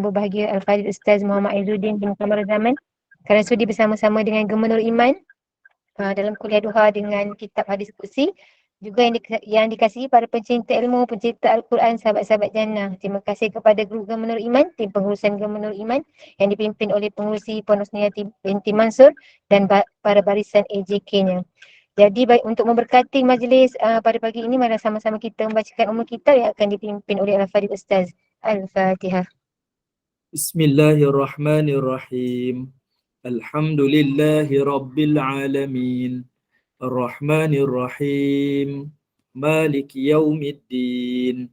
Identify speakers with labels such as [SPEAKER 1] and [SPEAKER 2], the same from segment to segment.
[SPEAKER 1] Berbahagia Al-Fadhil Ustaz Muhammad Aizuddin bin Kamar Zaman kerana sudi bersama-sama dengan Gemenur Iman dalam kuliah duha dengan kitab hadis kursi juga yang dikasihi para pencinta ilmu, pencinta Al-Quran, sahabat-sahabat jannah. Terima kasih kepada guru Gemenur Iman, tim pengurusan Gemenur Iman yang dipimpin oleh pengurusi Puan Husniati binti Mansur dan para barisan AJK-nya. Jadi baik untuk memberkati majlis pada pagi ini, mari sama-sama kita membacakan umul kitab yang akan dipimpin oleh Al-Fadhil Ustaz. Al-Fatihah.
[SPEAKER 2] Bismillahirrahmanirrahim. Alhamdulillahi Rabbil Alamin. Ar-Rahmanir-Rahim. Maliki Yawmiddin.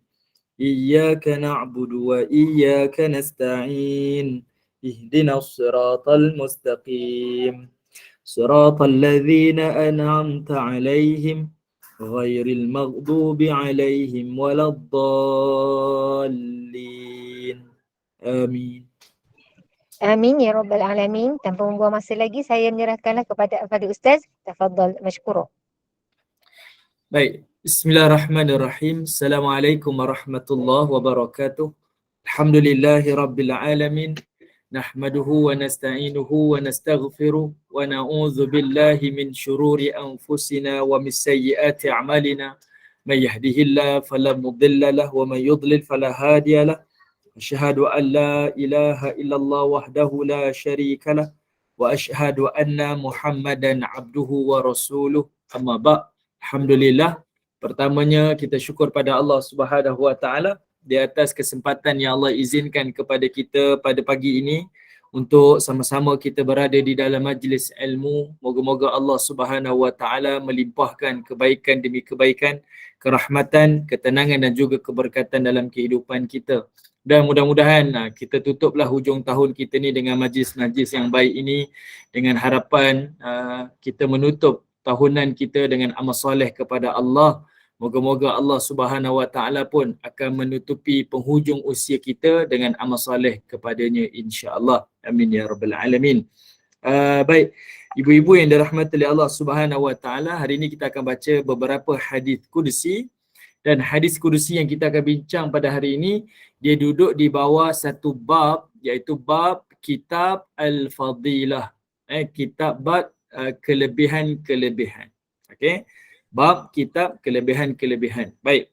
[SPEAKER 2] Iyyaka na'budu wa iyyaka nasta'in. Ihdinas siratal mustaqim. Siratal ladzina an'amta 'alaihim ghairil maghdubi 'alaihim waladdallin. Amin.
[SPEAKER 1] Amin ya Rabbal Alamin. Tanpa membuang masa lagi, saya menyerahkanlah kepada Al-Fadhil Ustaz. Tafadhal mashkura.
[SPEAKER 2] Baik, bismillahirrahmanirrahim. Assalamualaikum warahmatullahi wabarakatuh. Alhamdulillahi rabbil alamin. Nahmaduhu wa nasta'inuhu wa nastaghfiruh wa na'udzu billahi min syururi anfusina wa min sayyiati a'malina. May yahdihillahu fala mudilla lahu wa may yudlil fala hadiya lahu. Asyhadu an la ilaha illallah wahdahu la syarika lah wa asyhadu anna Muhammadan abduhu wa rasuluh. Amma ba'. Alhamdulillah. Pertamanya kita syukur pada Allah Subhanahu wa taala di atas kesempatan yang Allah izinkan kepada kita pada pagi ini untuk sama-sama kita berada di dalam majlis ilmu. Moga-moga Allah Subhanahu wa taala melimpahkan kebaikan demi kebaikan, kerahmatan, ketenangan dan juga keberkatan dalam kehidupan kita. Dan mudah-mudahan kita tutuplah hujung tahun kita ni dengan majlis-majlis yang baik ini, dengan harapan kita menutup tahunan kita dengan amal soleh kepada Allah. Moga-moga Allah Subhanahu wa taala pun akan menutupi penghujung usia kita dengan amal soleh kepadanya, insya-Allah. Amin ya rabbal alamin. Baik, ibu-ibu yang dirahmati oleh Allah Subhanahu wa taala, hari ini kita akan baca beberapa hadis kudusi. Dan hadis kudusi yang kita akan bincang pada hari ini, dia duduk di bawah satu bab, iaitu bab kitab Al-Fadilah. Kitab bab kelebihan-kelebihan. Okey. Bab kitab kelebihan-kelebihan. Baik.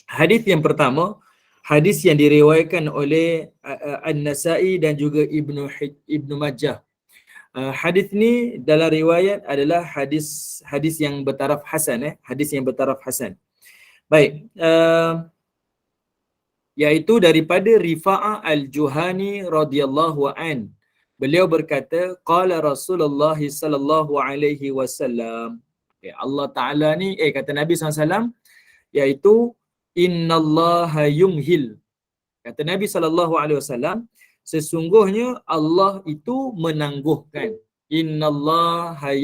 [SPEAKER 2] Hadis yang pertama, hadis yang diriwayatkan oleh An-Nasa'i dan juga Ibnu Majah. Hadis ni dalam riwayat adalah hadis yang bertaraf hasan, hadis yang bertaraf hasan. Baik, iaitu daripada Rifa'ah Al-Juhani radhiyallahu an. Beliau berkata, qala Rasulullah sallallahu alaihi wasallam. Allah Taala ni kata Nabi SAW, iaitu innallaha yumhil. Kata Nabi sallallahu alaihi wasallam, sesungguhnya Allah itu menangguhkan. Innallaha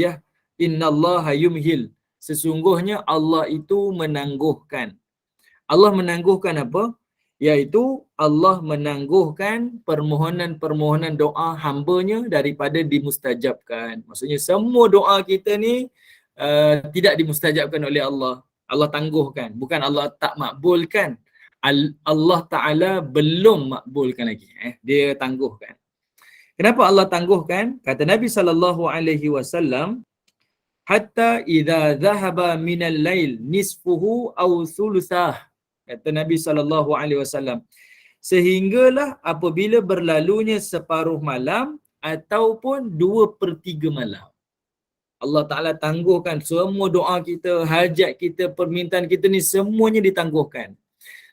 [SPEAKER 2] yumhil. Sesungguhnya Allah itu menangguhkan. Allah menangguhkan apa? Iaitu Allah menangguhkan permohonan-permohonan doa hamba-Nya daripada dimustajabkan. Maksudnya semua doa kita ni tidak dimustajabkan oleh Allah. Allah tangguhkan. Bukan Allah tak makbulkan. Allah Ta'ala belum makbulkan lagi. Dia tangguhkan. Kenapa Allah tangguhkan? Kata Nabi SAW, hatta idza dhahaba minal lail nisfuhu aw thuluthah. Kata Nabi SAW, sehinggalah apabila berlalunya separuh malam ataupun 2/3 malam. Allah Ta'ala tangguhkan semua doa kita, hajat kita, permintaan kita ni semuanya ditangguhkan.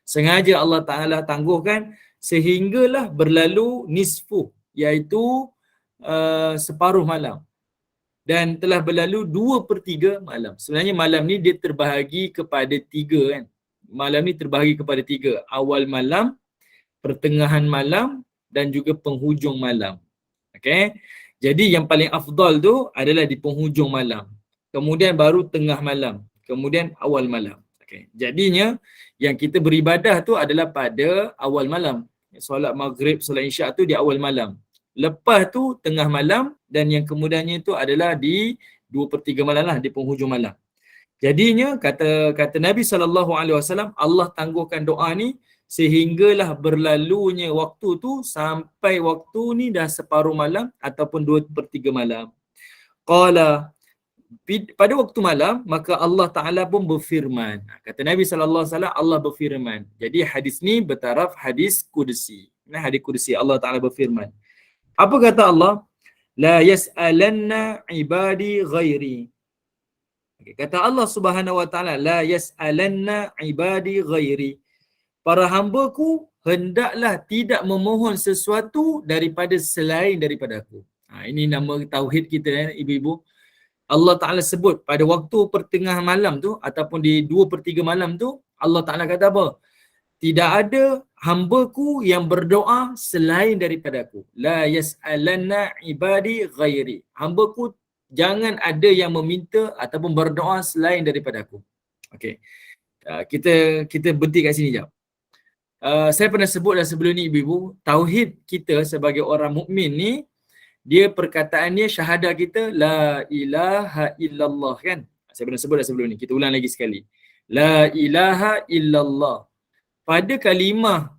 [SPEAKER 2] Sengaja Allah Ta'ala tangguhkan sehinggalah berlalu nisfu, iaitu separuh malam. Dan telah berlalu 2/3 malam. Sebenarnya malam ni dia terbahagi kepada 3 kan. Malam ni terbahagi kepada 3. Awal malam, pertengahan malam dan juga penghujung malam. Okey. Jadi yang paling afdal tu adalah di penghujung malam. Kemudian baru tengah malam. Kemudian awal malam. Okey. Jadinya yang kita beribadah tu adalah pada awal malam. Solat maghrib, solat isyak tu di awal malam. Lepas tu tengah malam dan yang kemudiannya itu adalah di 2/3 malam lah, di penghujung malam. Jadinya kata Nabi SAW, Allah tangguhkan doa ni sehinggalah berlalunya waktu tu sampai waktu ni dah separuh malam ataupun 2/3 malam. Qala, pada waktu malam maka Allah Taala pun berfirman. Kata Nabi sallallahu alaihi wasallam, Allah berfirman. Jadi hadis ni bertaraf hadis qudsi. Nah, hadis qudsi Allah Taala berfirman. Apa kata Allah? La yas'alanna ibadi ghairi. Kata Allah Subhanahu wa taala, la yas'alanna ibadi ghairi. Para hamba-Ku hendaklah tidak memohon sesuatu daripada selain daripada aku. Ini nama tauhid kita, ibu-ibu. Allah Ta'ala sebut pada waktu pertengahan malam tu ataupun di 2/3 malam tu, Allah Ta'ala kata apa? Tidak ada hamba-Ku yang berdoa selain daripada aku. La yas'alanna ibadi ghairi. Hamba-Ku jangan ada yang meminta ataupun berdoa selain daripada aku. Okey. Kita berhenti kat sini jap. Saya pernah sebut dah sebelum ni, ibu-ibu, tauhid kita sebagai orang mukmin ni, dia perkataannya syahadah kita la ilaha illallah, kan? Saya pernah sebut dah sebelum ni. Kita ulang lagi sekali. La ilaha illallah. Pada kalimah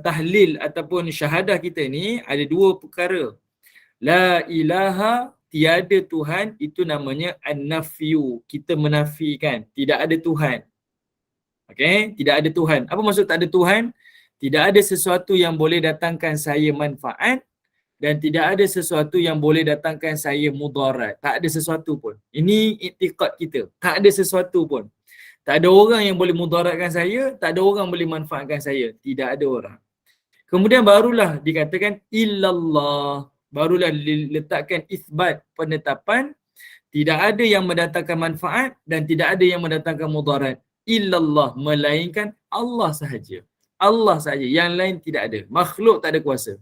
[SPEAKER 2] tahlil ataupun syahadah kita ni ada dua perkara. La ilaha, tiada Tuhan, itu namanya an-nafyu. Kita menafikan tidak ada Tuhan. Okey, tidak ada Tuhan. Apa maksud tak ada Tuhan? Tidak ada sesuatu yang boleh datangkan saya manfaat dan tidak ada sesuatu yang boleh datangkan saya mudarat. Tak ada sesuatu pun. Ini iktikad kita. Tak ada sesuatu pun. Tak ada orang yang boleh mudaratkan saya, tak ada orang boleh manfaatkan saya. Tidak ada orang. Kemudian barulah dikatakan illallah. Barulah diletakkan isbat, penetapan, tidak ada yang mendatangkan manfaat dan tidak ada yang mendatangkan mudarat. Illallah, melainkan Allah sahaja. Allah sahaja, yang lain tidak ada. Makhluk tak ada kuasa.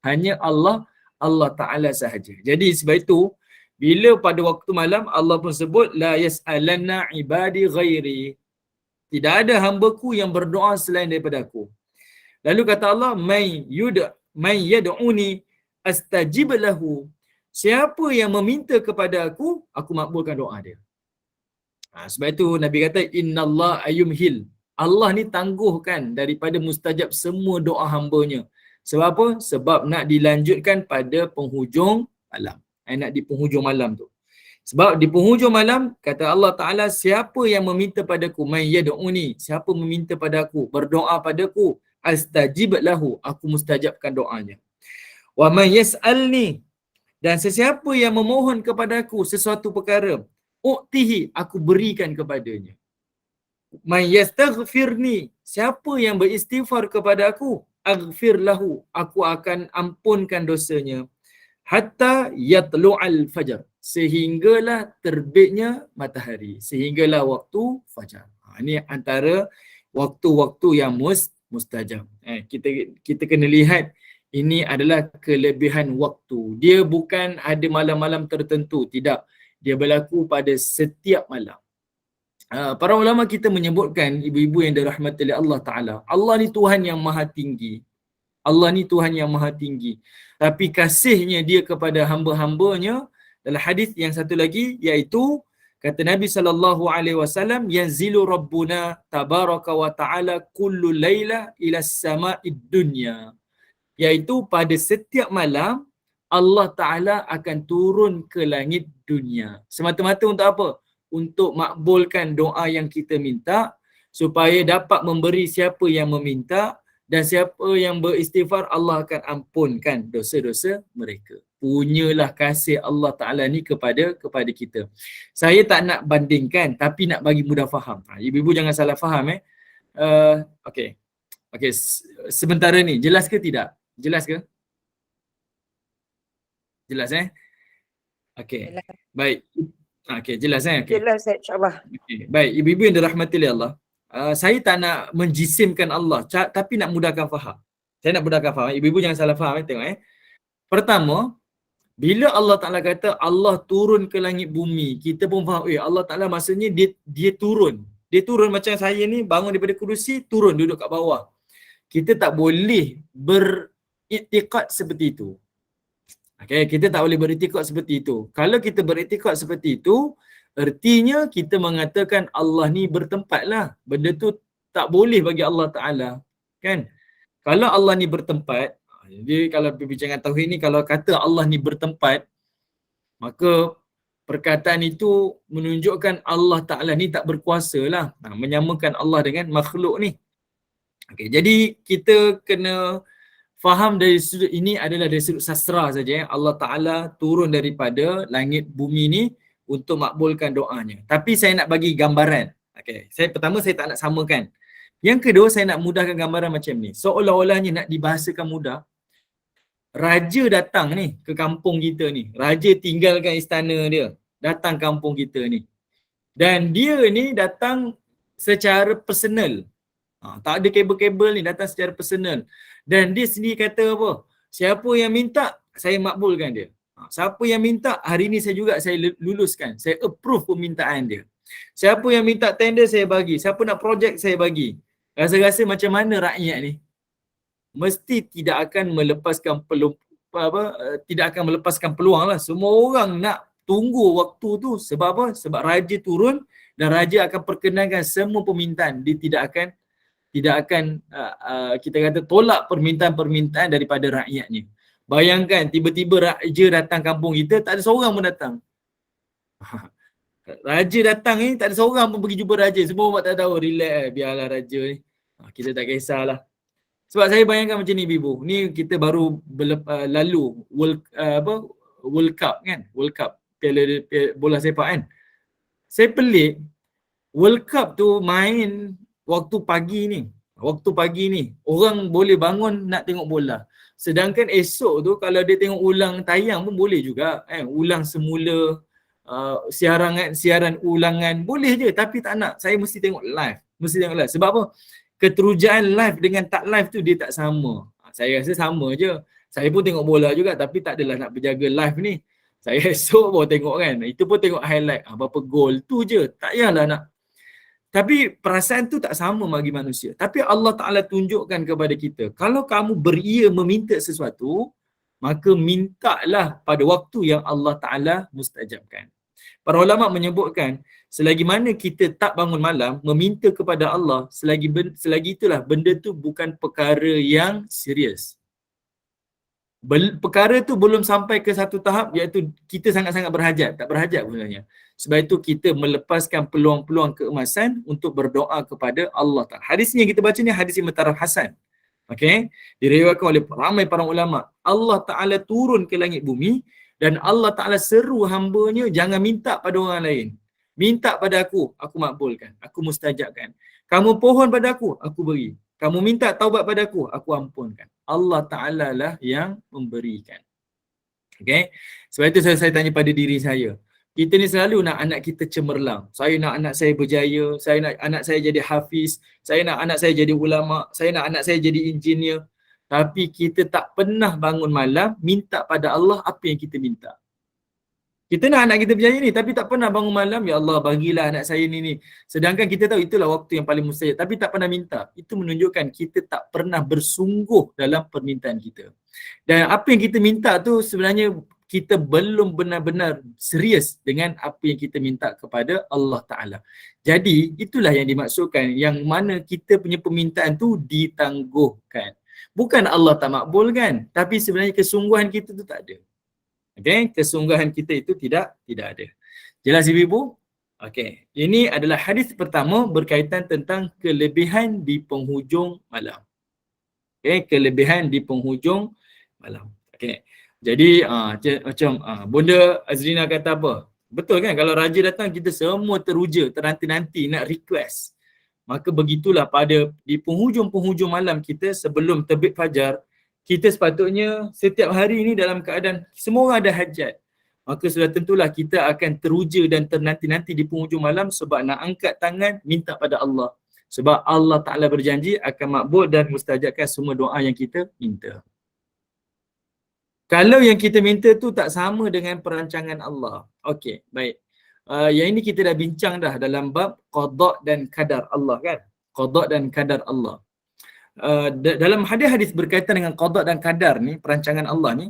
[SPEAKER 2] Hanya Allah Ta'ala sahaja. Jadi sebab itu, bila pada waktu malam Allah pun sebut la yas'alanna ibadi ghairi. Tidak ada hamba-Ku yang berdoa selain daripada aku. Lalu kata Allah, may yad'uni astajib lahu. Siapa yang meminta kepada aku makbulkan doa dia. Sebab itu Nabi kata innallah ayyumhil. Allah ni tangguhkan daripada mustajab semua doa hamba-Nya. Sebab apa? Sebab nak dilanjutkan pada penghujung malam. Nak di penghujung malam tu. Sebab di penghujung malam kata Allah Ta'ala, siapa yang meminta padaku, may yad'uni, siapa meminta padaku, berdoa padaku, astajib lahu, aku mustajabkan doanya. Wa may yas'alni, dan sesiapa yang memohon kepadaku sesuatu perkara, u'tihi, aku berikan kepadanya. May yastaghfirni, siapa yang beristighfar kepada aku, aghfir lahu, aku akan ampunkan dosanya. Hatta yatlu'al fajar, sehinggalah terbitnya matahari, sehinggalah waktu fajar. Ini antara waktu-waktu yang mustajab. Kita kena lihat ini adalah kelebihan waktu. Dia bukan ada malam-malam tertentu, tidak. Dia berlaku pada setiap malam. Para ulama kita menyebutkan, ibu-ibu yang dirahmati oleh Allah Ta'ala, Allah ni Tuhan yang maha tinggi. Allah ni Tuhan yang maha tinggi. Tapi kasihnya dia kepada hamba-hambanya, dalam hadis yang satu lagi, iaitu kata Nabi SAW, yanzilu rabbuna tabaraka wa ta'ala kullu layla ila sama'id dunya. Iaitu pada setiap malam, Allah Ta'ala akan turun ke langit dunia. Semata-mata untuk apa? Untuk makbulkan doa yang kita minta, supaya dapat memberi siapa yang meminta, dan siapa yang beristighfar, Allah akan ampunkan dosa-dosa mereka. Punyalah kasih Allah Ta'ala ni kepada kita. Saya tak nak bandingkan, tapi nak bagi mudah faham. Ibu-ibu jangan salah faham. Okey, sementara ni, jelas ke tidak? Jelas ke? Jelas Okey. Baik. Okey, jelas Okay.
[SPEAKER 3] Jelas insya-Allah.
[SPEAKER 2] Okey. Baik, ibu-ibu yang dirahmati oleh Allah. Saya tak nak menjisimkan Allah, tapi nak mudahkan faham. Saya nak mudahkan faham. Ibu-ibu jangan salah faham. Tengok Pertama, bila Allah Ta'ala kata Allah turun ke langit bumi, kita pun faham, Allah Ta'ala maksudnya dia turun. Dia turun macam saya ni, bangun daripada kerusi, turun duduk kat bawah. Kita tak boleh beriktikad seperti itu. Okay, kita tak boleh beriktikad seperti itu. Kalau kita beriktikad seperti itu, artinya kita mengatakan Allah ni bertempat lah. Benda tu tak boleh bagi Allah Ta'ala. kan? Kalau Allah ni bertempat, jadi kalau perbincangan tauhid ni, kalau kata Allah ni bertempat, maka perkataan itu menunjukkan Allah Ta'ala ni tak berkuasa lah. Menyamakan Allah dengan makhluk ni. Okay, jadi kita kena faham dari sudut ini adalah dari sudut sastra saja. Allah Ta'ala turun daripada langit bumi ni untuk makbulkan doanya. Tapi saya nak bagi gambaran. Okay, pertama saya tak nak samakan. Yang kedua saya nak mudahkan gambaran macam ni. Seolah-olahnya nak dibahasakan mudah. Raja datang ni ke kampung kita ni. Raja tinggalkan istana dia. Datang kampung kita ni. Dan dia ni datang secara personal. Tak ada kabel-kabel ni, datang secara personal. Dan dia sendiri kata apa? Siapa yang minta, saya makbulkan dia. Siapa yang minta, hari ni saya luluskan. Saya approve permintaan dia. Siapa yang minta tender, saya bagi. Siapa nak projek, saya bagi. Rasa-rasa macam mana rakyat ni? Mesti tidak akan melepaskan peluang lah. Semua orang nak tunggu waktu tu. Sebab apa? Sebab raja turun dan raja akan perkenankan semua permintaan. Dia tidak akan kita kata tolak permintaan-permintaan daripada rakyatnya. Bayangkan tiba-tiba raja datang kampung kita, tak ada seorang pun datang. Raja datang ni, tak ada seorang pun pergi jumpa raja. Semua orang tak tahu, relax biarlah raja ni. Kita tak kisahlah. Sebab saya bayangkan macam ni, Bibu. Ni kita baru lalu World Cup kan? World Cup, piala bola sepak kan? Saya pelik, World Cup tu main waktu pagi ni. Orang boleh bangun nak tengok bola. Sedangkan esok tu kalau dia tengok ulang tayang pun boleh juga. Ulang semula, siaran ulangan boleh je, tapi tak nak. Saya mesti tengok live. Sebab apa? Keterujaan live dengan tak live tu dia tak sama. Saya rasa sama je. Saya pun tengok bola juga, tapi tak adalah nak berjaga live ni. Saya esok baru tengok kan. Itu pun tengok highlight. Berapa gol tu je. Tak payahlah nak. Tapi perasaan tu tak sama bagi manusia. Tapi Allah Ta'ala tunjukkan kepada kita, kalau kamu beria meminta sesuatu, maka mintalah pada waktu yang Allah Ta'ala mustajabkan. Para ulama menyebutkan, selagi mana kita tak bangun malam meminta kepada Allah, selagi itulah benda tu bukan perkara yang serius. Perkara tu belum sampai ke satu tahap iaitu kita sangat-sangat berhajat. Tak berhajat sebenarnya. Sebab itu kita melepaskan peluang-peluang keemasan untuk berdoa kepada Allah Ta'ala. Hadis ni yang kita baca ni hadis yang mutaraf hasan. Okay? Diriwayatkan oleh ramai para ulama. Allah Ta'ala turun ke langit bumi dan Allah Ta'ala seru hamba-Nya jangan minta pada orang lain. Minta pada aku makbulkan. Aku mustajabkan. Kamu pohon pada aku beri. Kamu minta taubat pada aku ampunkan. Allah Ta'ala lah yang memberikan. Okay? Sebab itu saya tanya pada diri saya. Kita ni selalu nak anak kita cemerlang. Saya nak anak saya berjaya. Saya nak anak saya jadi hafiz. Saya nak anak saya jadi ulama. Saya nak anak saya jadi engineer. Tapi kita tak pernah bangun malam minta pada Allah apa yang kita minta. Kita nak anak kita berjaya ni, tapi tak pernah bangun malam, ya Allah bagilah anak saya ni. Sedangkan kita tahu itulah waktu yang paling mustajab, tapi tak pernah minta. Itu menunjukkan kita tak pernah bersungguh dalam permintaan kita. Dan apa yang kita minta tu sebenarnya kita belum benar-benar serius dengan apa yang kita minta kepada Allah Ta'ala. Jadi itulah yang dimaksudkan, yang mana kita punya permintaan tu ditangguhkan. Bukan Allah tak makbulkan, tapi sebenarnya kesungguhan kita tu tak ada. Okay, kesungguhan kita itu tidak ada. Jelas Ibu? Okay, ini adalah hadis pertama berkaitan tentang kelebihan di penghujung malam. Okay, kelebihan di penghujung malam. Okay, jadi macam Bunda Azrina kata apa? Betul kan, kalau raja datang kita semua teruja, ternanti-nanti nak request. Maka begitulah di penghujung-penghujung malam kita sebelum terbit fajar, kita sepatutnya setiap hari ini dalam keadaan semua orang ada hajat. Maka sudah tentulah kita akan teruja dan ternanti-nanti di penghujung malam sebab nak angkat tangan minta pada Allah. Sebab Allah Ta'ala berjanji akan makbul dan mustajabkan semua doa yang kita minta. Kalau yang kita minta tu tak sama dengan perancangan Allah. Okey, baik. Yang ini kita dah bincang dah dalam bab qada dan kadar Allah kan. Qada dan kadar Allah. Dalam hadis-hadis berkaitan dengan qada dan kadar ni, perancangan Allah ni,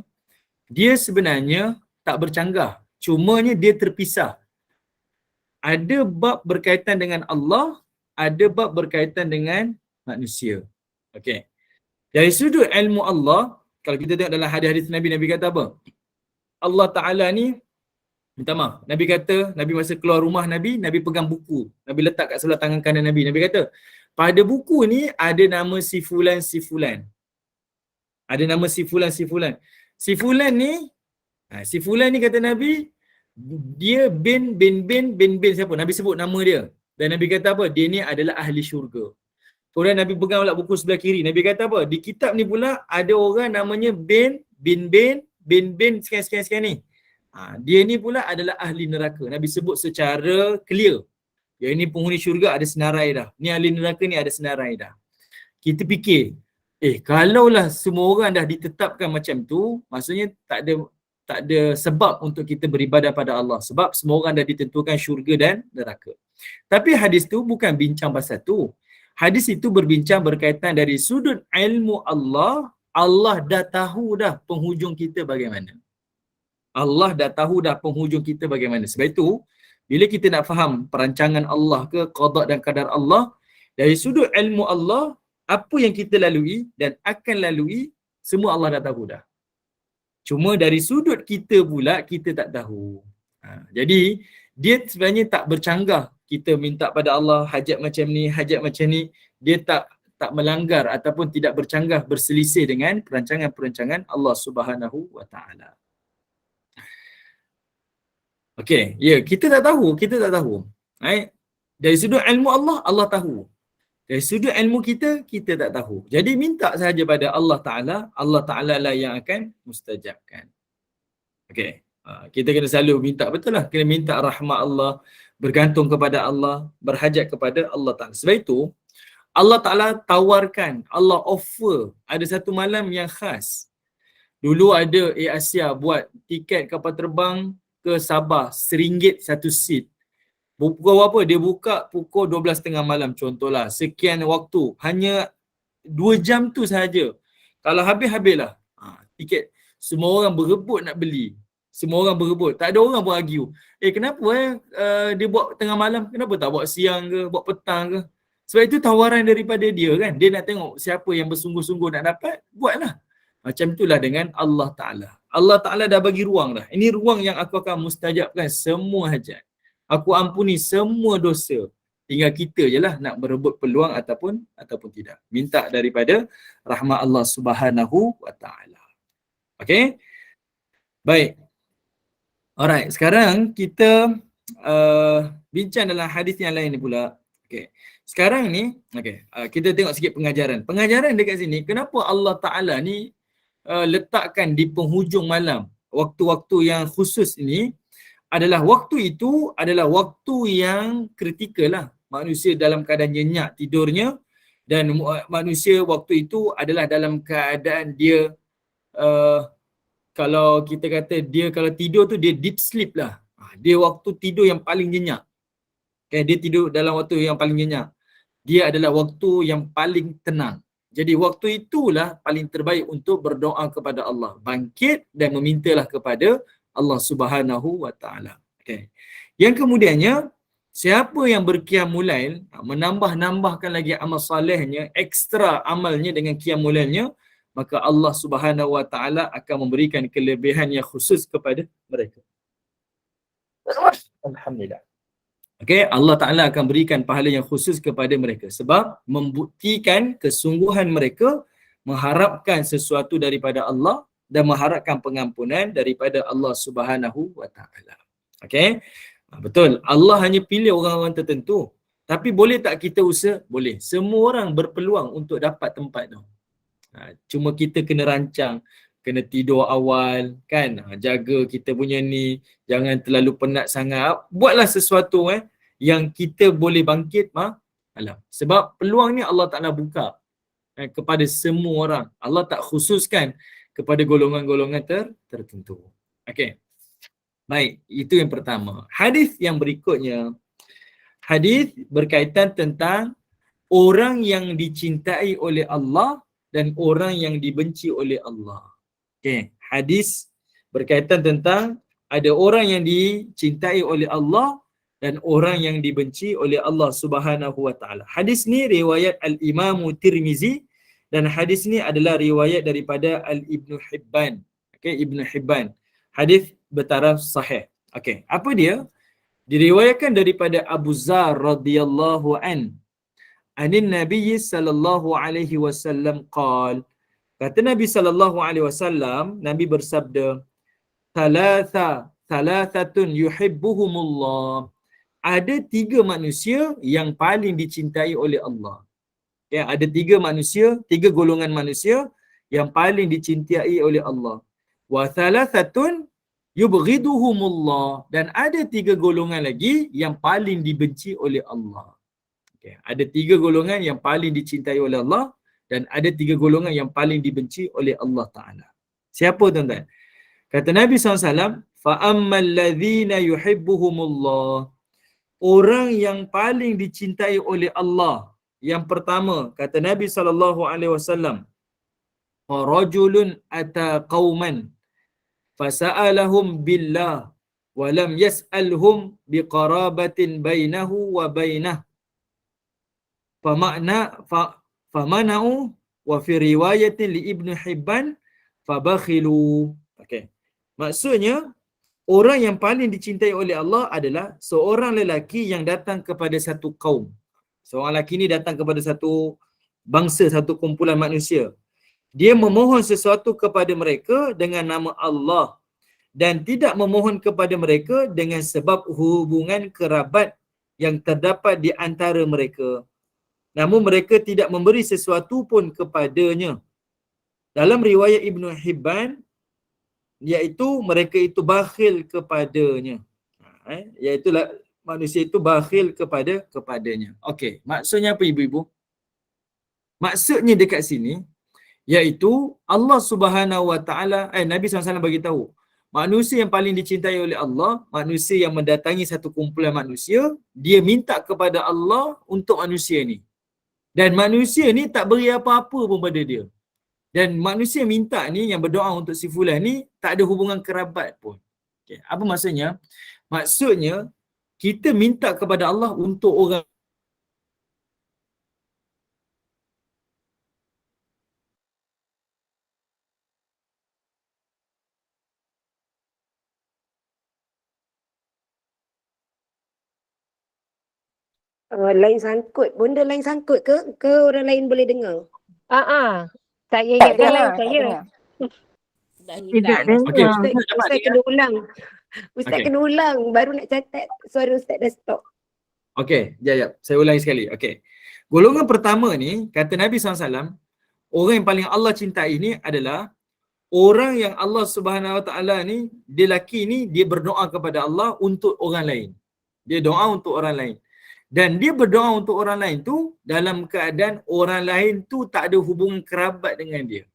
[SPEAKER 2] dia sebenarnya tak bercanggah. Cumanya dia terpisah. Ada bab berkaitan dengan Allah, ada bab berkaitan dengan manusia. Okey. Dari sudut ilmu Allah, kalau kita tengok dalam hadis-hadis Nabi, Nabi kata apa? Allah Ta'ala ni, minta maaf, Nabi kata, Nabi masa keluar rumah Nabi, Nabi pegang buku. Nabi letak kat sebelah tangan kanan Nabi. Nabi kata, pada buku ni ada nama si fulan, si fulan. Ada nama si fulan, si fulan. Si fulan ni, si fulan ni kata Nabi, dia bin siapa? Nabi sebut nama dia. Dan Nabi kata apa? Dia ni adalah ahli syurga. Kemudian Nabi pegang pula buku sebelah kiri. Nabi kata apa? Di kitab ni pula ada orang namanya bin sekian ni. Dia ni pula adalah ahli neraka. Nabi sebut secara clear. Yang ini penghuni syurga ada senarai dah. Ni ahli neraka ni ada senarai dah. Kita fikir, kalaulah semua orang dah ditetapkan macam tu, maksudnya tak ada sebab untuk kita beribadah pada Allah. Sebab semua orang dah ditentukan syurga dan neraka. Tapi hadis tu bukan bincang pasal tu. Hadis itu berbincang berkaitan dari sudut ilmu Allah. Allah dah tahu dah penghujung kita bagaimana. Allah dah tahu dah penghujung kita bagaimana. Sebab itu, bila kita nak faham perancangan Allah ke qada dan qadar Allah, dari sudut ilmu Allah, apa yang kita lalui dan akan lalui, semua Allah dah tahu dah. Cuma dari sudut kita pula, kita tak tahu. Jadi, dia sebenarnya tak bercanggah. Kita minta pada Allah hajat macam ni, hajat macam ni. Dia tak melanggar ataupun tidak bercanggah, berselisih dengan perancangan-perancangan Allah Subhanahu Wa Taala. Okey, kita tak tahu. Right? Dari sudut ilmu Allah, Allah tahu. Dari sudut ilmu kita, kita tak tahu. Jadi minta sahaja pada Allah Ta'ala, Allah Ta'ala lah yang akan mustajabkan. Okey, kita kena selalu minta, betul lah. Kena minta rahmat Allah, bergantung kepada Allah, berhajat kepada Allah Ta'ala. Sebab itu, Allah Ta'ala tawarkan, Allah offer, ada satu malam yang khas. Dulu ada Air Asia buat tiket kapal terbang ke Sabah, RM1 satu seat. Pukul apa? Dia buka pukul 12.30 malam contohlah. Sekian waktu. Hanya 2 jam tu sahaja. Kalau habis-habislah. Tiket. Semua orang berebut nak beli. Semua orang berebut. Tak ada orang pun argue. Kenapa dia buat tengah malam? Kenapa tak buat siang ke? Buat petang ke? Sebab itu tawaran daripada dia kan. Dia nak tengok siapa yang bersungguh-sungguh nak dapat. Buatlah. Macam itulah dengan Allah Ta'ala. Allah Ta'ala dah bagi ruang dah. Ini ruang yang aku akan mustajabkan semua hajat. Aku ampuni semua dosa. Tinggal kita je lah nak berebut peluang ataupun tidak. Minta daripada rahmat Allah Subhanahu Wa Ta'ala. Okay? Baik. Alright. Sekarang kita bincang dalam hadis yang lain ni pula. Okay. Sekarang ni, kita tengok sikit pengajaran. Pengajaran dekat sini, kenapa Allah Ta'ala ni letakkan di penghujung malam, waktu-waktu yang khusus ini, adalah waktu itu adalah waktu yang kritikal lah. Manusia dalam keadaan nyenyak tidurnya, dan manusia waktu itu adalah dalam keadaan dia, kalau kita kata dia kalau tidur tu dia deep sleep lah. Dia waktu tidur yang paling nyenyak. Okay, dia tidur dalam waktu yang paling nyenyak. Dia adalah waktu yang paling tenang. Jadi waktu itulah paling terbaik untuk berdoa kepada Allah. Bangkit dan memintalah kepada Allah Subhanahu Wa Ta'ala. Okay. Yang kemudiannya, siapa yang berqiyamul lail, menambah-nambahkan lagi amal salehnya, ekstra amalnya dengan qiyamul lailnya, maka Allah Subhanahu Wa Ta'ala akan memberikan kelebihan yang khusus kepada mereka. Alhamdulillah. Okay, Allah Ta'ala akan berikan pahala yang khusus kepada mereka sebab membuktikan kesungguhan mereka mengharapkan sesuatu daripada Allah dan mengharapkan pengampunan daripada Allah Subhanahu Wa Ta'ala. Okay, betul. Allah hanya pilih orang-orang tertentu. Tapi boleh tak kita usaha? Boleh. Semua orang berpeluang untuk dapat tempat tu. Cuma kita kena rancang, kena tidur awal kan, jaga kita punya ni, jangan terlalu penat sangat. Buatlah sesuatu yang kita boleh bangkit malam. Sebab peluang ni Allah Ta'ala buka kepada semua orang. Allah tak khususkan kepada golongan-golongan tertentu. Okey. Baik, itu yang pertama. Hadis yang berikutnya, hadis berkaitan tentang orang yang dicintai oleh Allah dan orang yang dibenci oleh Allah. Okey, hadis berkaitan tentang ada orang yang dicintai oleh Allah dan orang yang dibenci oleh Allah Subhanahu Wa Ta'ala. Hadis ni riwayat Al-Imam Tirmizi Dan hadis ni adalah riwayat daripada Al-Ibnu Hibban. Okey, Ibnu Hibban. Hadis bertaraf sahih. Okey, apa dia? Diriwayatkan daripada Abu Zar radhiyallahu an. Anin Nabi sallallahu alaihi wasallam qal. Kata Nabi sallallahu alaihi wasallam, Nabi bersabda, thalathatun yuhibbuhumullah. Ada 3 manusia yang paling dicintai oleh Allah. Ya, ada 3 manusia, 3 golongan manusia yang paling dicintai oleh Allah. Wa thalathatun yubghiduhumullah, dan ada 3 golongan lagi yang paling dibenci oleh Allah. Okay. Ada 3 golongan yang paling dicintai oleh Allah dan ada 3 golongan yang paling dibenci oleh Allah Ta'ala. Siapa tuan-tuan? Kata Nabi SAW, فَأَمَّا الَّذِينَ يُحِبُّهُمُ اللَّهِ. Orang yang paling dicintai oleh Allah. Yang pertama, kata Nabi SAW, فَرَجُلٌ أَتَى قَوْمًا فَسَأَلَهُمْ بِاللَّهِ وَلَمْ يَسْأَلْهُمْ بِقَرَابَةٍ بَيْنَهُ وَبَيْنَهُ فَمَنَعُوا وَفِي رِوَايَةٍ لِإِبْنِ حِبَّانِ فَبَخِلُوا. Okay. Maksudnya, orang yang paling dicintai oleh Allah adalah seorang lelaki yang datang kepada satu kaum. Seorang lelaki ni datang kepada satu bangsa, satu kumpulan manusia. Dia memohon sesuatu kepada mereka dengan nama Allah dan tidak memohon kepada mereka dengan sebab hubungan kerabat yang terdapat di antara mereka. Namun mereka tidak memberi sesuatu pun kepadanya. Dalam riwayat Ibnu Hibban, iaitu mereka itu bakhil kepadanya. Iaitu manusia itu bakhil kepadanya. Okey, maksudnya apa ibu-ibu? Maksudnya dekat sini, iaitu Allah Subhanahu Wa Taala, Nabi SAW bagi tahu, manusia yang paling dicintai oleh Allah, manusia yang mendatangi satu kumpulan manusia, dia minta kepada Allah untuk manusia ni. Dan manusia ni tak beri apa-apa pun pada dia. Dan manusia minta ni, yang berdoa untuk si fulan ni, tak ada hubungan kerabat pun. Okay. Apa maksudnya? Maksudnya, kita minta kepada Allah untuk orang
[SPEAKER 3] Lain sangkut. Benda lain sangkut ke? Ke orang lain boleh dengar?
[SPEAKER 1] Saya
[SPEAKER 4] Tak
[SPEAKER 1] ingatkan
[SPEAKER 4] dengar,
[SPEAKER 1] lain
[SPEAKER 4] tak
[SPEAKER 1] saya.
[SPEAKER 4] dengar.
[SPEAKER 3] Dah
[SPEAKER 1] Tidak
[SPEAKER 3] hilang.
[SPEAKER 2] Okey,
[SPEAKER 1] dengar.
[SPEAKER 3] Ustaz kena ulang. Ustaz
[SPEAKER 2] Okey.
[SPEAKER 3] kena ulang. Baru nak catat suara Ustaz dah stop.
[SPEAKER 2] Okey, jap. Saya ulangi sekali. Okey. Golongan pertama ni, kata Nabi SAW, orang yang paling Allah cintai ni adalah orang yang Allah Subhanahu Wa Taala ni, dia lelaki ni, dia berdoa kepada Allah untuk orang lain. Dia doa untuk orang lain. Dan dia berdoa untuk orang lain tu dalam keadaan orang lain tu tak ada hubungan kerabat dengan dia.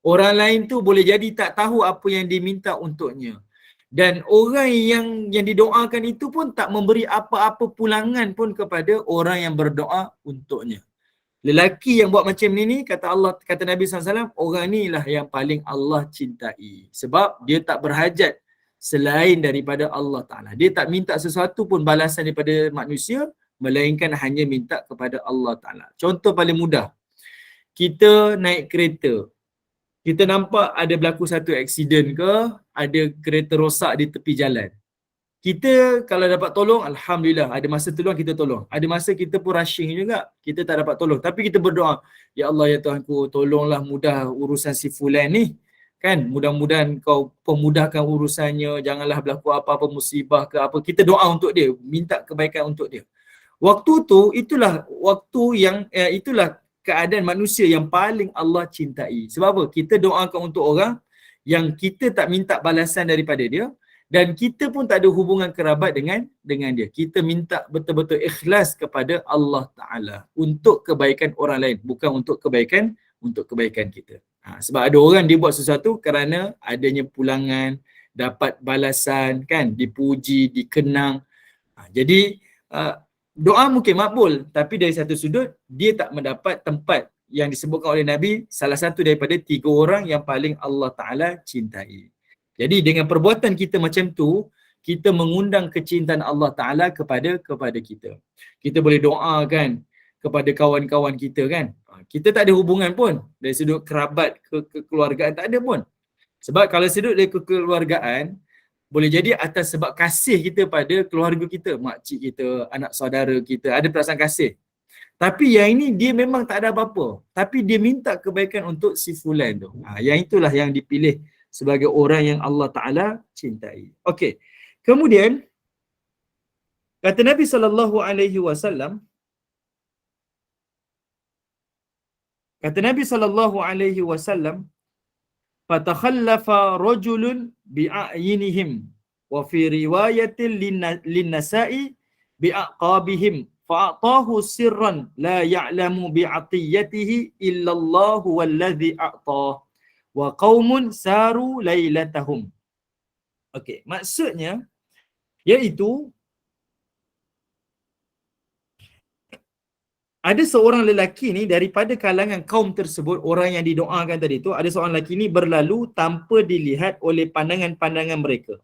[SPEAKER 2] Orang lain tu boleh jadi tak tahu apa yang diminta untuknya. Dan orang yang didoakan itu pun tak memberi apa-apa pulangan pun kepada orang yang berdoa untuknya. Lelaki yang buat macam ni, kata Allah, kata Nabi SAW, orang ni lah yang paling Allah cintai. Sebab dia tak berhajat selain daripada Allah Ta'ala. Dia tak minta sesuatu pun balasan daripada manusia, melainkan hanya minta kepada Allah Ta'ala. Contoh paling mudah, kita naik kereta. Kita nampak ada berlaku satu aksiden ke, ada kereta rosak di tepi jalan. Kita kalau dapat tolong, Alhamdulillah, ada masa tolong kita tolong. Ada masa kita pun rushing juga, kita tak dapat tolong. Tapi kita berdoa, Ya Allah, Ya Tuhanku, tolonglah mudah urusan si fulan ni. Kan, mudah-mudahan kau pemudahkan urusannya, janganlah berlaku apa-apa musibah ke apa. Kita doa untuk dia, minta kebaikan untuk dia. Waktu tu, itulah waktu yang, itulah keadaan manusia yang paling Allah cintai. Sebab apa? Kita doakan untuk orang yang kita tak minta balasan daripada dia, dan kita pun tak ada hubungan kerabat dengan dia. Kita minta betul-betul ikhlas kepada Allah Ta'ala untuk kebaikan orang lain, bukan untuk kebaikan kita. Sebab ada orang dia buat sesuatu kerana adanya pulangan, dapat balasan, kan, dipuji, dikenang. Jadi doa mungkin makbul, tapi dari satu sudut dia tak mendapat tempat yang disebutkan oleh Nabi, salah satu daripada 3 orang yang paling Allah Ta'ala cintai. Jadi dengan perbuatan kita macam tu, kita mengundang kecintaan Allah Ta'ala kepada kita. Kita boleh doakan kepada kawan-kawan kita, kan. Kita tak ada hubungan pun dari sudut kerabat kekeluargaan, tak ada pun. Sebab kalau sudut dari kekeluargaan, boleh jadi atas sebab kasih kita pada keluarga kita, makcik kita, anak saudara kita, ada perasaan kasih. Tapi yang ini dia memang tak ada apa-apa, tapi dia minta kebaikan untuk si fulan tu. Yang itulah yang dipilih sebagai orang yang Allah Ta'ala cintai. Okey. Kemudian kata Nabi SAW, fatakhallafa rajulun bi'ayinihim wa fi riwayatin lin-nasa'i bi'aqabihim fa'atahu sirran la ya'lamu bi'atiyatihi illallahu walladhi a'tah wa qaumun saru lailatahum. Okey, maksudnya iaitu ada seorang lelaki ni daripada kalangan kaum tersebut, orang yang didoakan tadi tu, ada seorang lelaki ni berlalu tanpa dilihat oleh pandangan-pandangan mereka.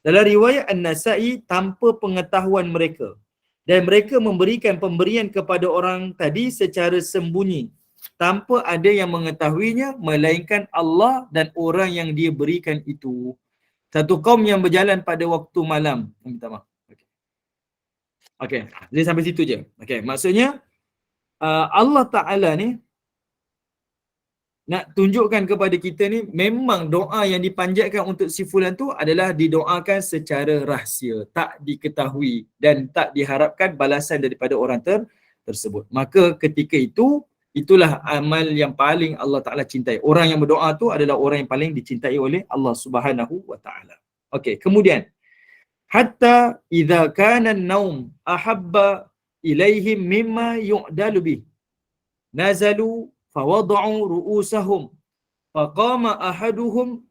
[SPEAKER 2] Dalam riwayat An-Nasa'i, tanpa pengetahuan mereka. Dan mereka memberikan pemberian kepada orang tadi secara sembunyi, tanpa ada yang mengetahuinya, melainkan Allah dan orang yang dia berikan itu. Satu kaum yang berjalan pada waktu malam. Minta maaf. Okey, jadi sampai situ je. Okey, maksudnya Allah Ta'ala ni nak tunjukkan kepada kita ni, memang doa yang dipanjatkan untuk si fulan tu adalah didoakan secara rahsia, tak diketahui dan tak diharapkan balasan daripada orang tersebut. Maka ketika itu, itulah amal yang paling Allah Ta'ala cintai. Orang yang berdoa tu adalah orang yang paling dicintai oleh Allah Subhanahu wa Ta'ala. Okey, kemudian hatta idza kana an-naum ahabba ilaihim mimma yu'dalu bih nazalu fawada'u ru'usahum faqama ahaduhum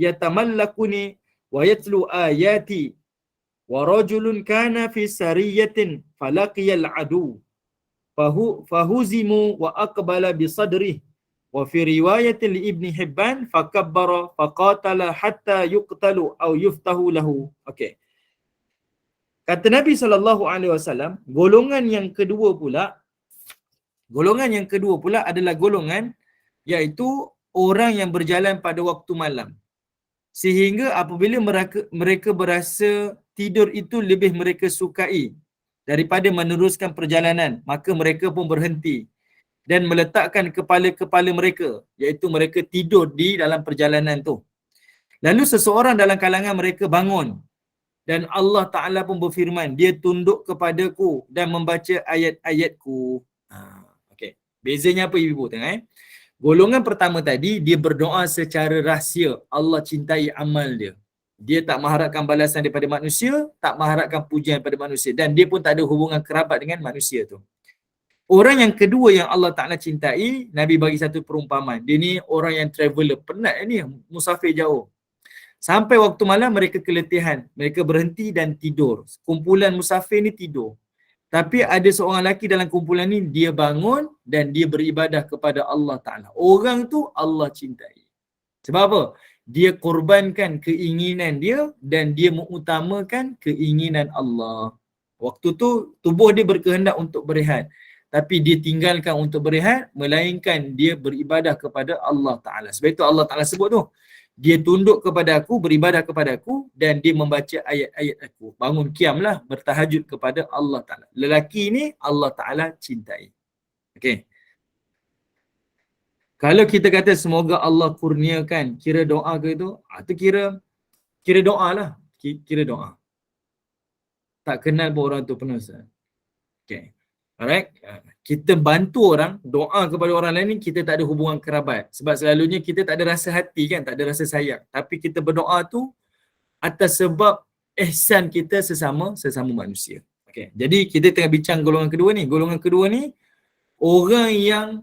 [SPEAKER 2] yatamallakuni wa yatlu ayati wa rajulun kana fi sariyatin falaqiya al-adu fahuzimu wa aqbala bi sadrihi wa fi riwayatin li Ibn Hibban fakabbara faqatala hatta yuqtalu aw yuftahu lahu. Okey. Kata Nabi SAW, golongan yang kedua pula adalah golongan iaitu orang yang berjalan pada waktu malam. Sehingga apabila mereka berasa tidur itu lebih mereka sukai daripada meneruskan perjalanan, maka mereka pun berhenti dan meletakkan kepala-kepala mereka, iaitu mereka tidur di dalam perjalanan tu. Lalu seseorang dalam kalangan mereka bangun dan Allah Ta'ala pun berfirman, dia tunduk kepadaku dan membaca ayat-ayatku. Okay. Bezanya apa ibu-ibu tengok Golongan pertama tadi, dia berdoa secara rahsia. Allah cintai amal dia. Dia tak mengharapkan balasan daripada manusia, tak mengharapkan pujian daripada manusia, dan dia pun tak ada hubungan kerabat dengan manusia tu. Orang yang kedua yang Allah Ta'ala cintai, Nabi bagi satu perumpamaan. Dia ni orang yang traveller, penat ni, musafir jauh. Sampai waktu malam mereka keletihan, mereka berhenti dan tidur. Kumpulan musafir ni tidur. Tapi ada seorang lelaki dalam kumpulan ni, dia bangun dan dia beribadah kepada Allah Ta'ala. Orang tu Allah cintai. Sebab apa? Dia korbankan keinginan dia dan dia mengutamakan keinginan Allah. Waktu tu tubuh dia berkehendak untuk berehat, tapi dia tinggalkan untuk berehat, melainkan dia beribadah kepada Allah Ta'ala. Sebab itu Allah Ta'ala sebut tu, dia tunduk kepada aku, beribadah kepada aku, dan dia membaca ayat-ayat aku. Bangun qiyamlah, bertahajud kepada Allah Ta'ala. Lelaki ni Allah Ta'ala cintai. Okey. Kalau kita kata semoga Allah kurniakan, kira doa ke itu? Itu kira doa lah. Kira doa. Tak kenal pun orang tu penuh. Okay. Alright. Kita bantu orang, doa kepada orang lain ni, kita tak ada hubungan kerabat. Sebab selalunya kita tak ada rasa hati kan, tak ada rasa sayang. Tapi kita berdoa tu atas sebab ihsan kita sesama manusia. Okay. Jadi kita tengah bincang golongan kedua ni. Golongan kedua ni, orang yang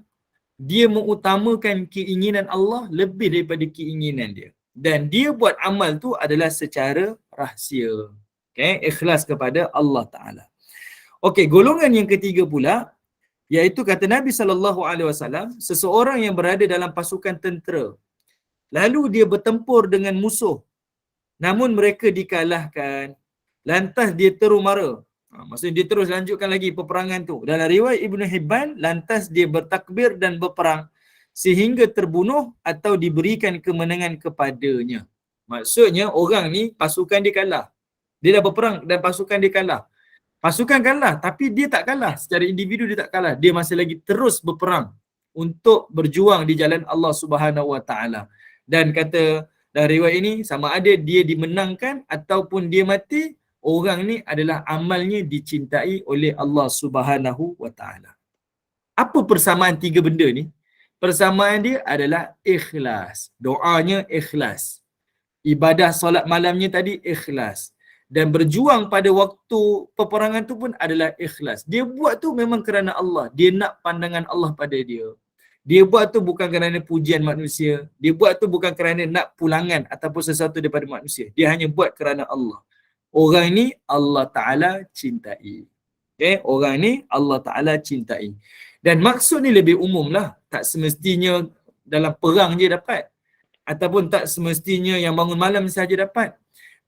[SPEAKER 2] dia mengutamakan keinginan Allah lebih daripada keinginan dia. Dan dia buat amal tu adalah secara rahsia. Okay. Ikhlas kepada Allah Ta'ala. Okey, golongan yang ketiga pula, iaitu kata Nabi SAW, seseorang yang berada dalam pasukan tentera. Lalu dia bertempur dengan musuh. Namun mereka dikalahkan. Lantas dia terus marah. Maksudnya dia terus lanjutkan lagi peperangan tu. Dalam riwayat Ibnu Hibban, lantas dia bertakbir dan berperang sehingga terbunuh atau diberikan kemenangan kepadanya. Maksudnya orang ni pasukan dia kalah. Dia dah berperang dan pasukan dia kalah. Pasukan kalah tapi dia tak kalah. Secara individu dia tak kalah. Dia masih lagi terus berperang untuk berjuang di jalan Allah Subhanahu Wa Taala. Dan kata dari riwayat ini, sama ada dia dimenangkan ataupun dia mati, orang ni adalah amalnya dicintai oleh Allah Subhanahu Wa Taala. Apa persamaan tiga benda ni? Persamaan dia adalah ikhlas. Doanya ikhlas. Ibadah solat malamnya tadi ikhlas. Dan berjuang pada waktu peperangan tu pun adalah ikhlas. Dia buat tu memang kerana Allah. Dia nak pandangan Allah pada dia. Dia buat tu bukan kerana pujian manusia. Dia buat tu bukan kerana nak pulangan ataupun sesuatu daripada manusia. Dia hanya buat kerana Allah. Orang ni Allah Ta'ala cintai. Okay? Orang ni Allah Ta'ala cintai. Dan maksud ni lebih umum lah. Tak semestinya dalam perang je dapat. Ataupun tak semestinya yang bangun malam saja dapat.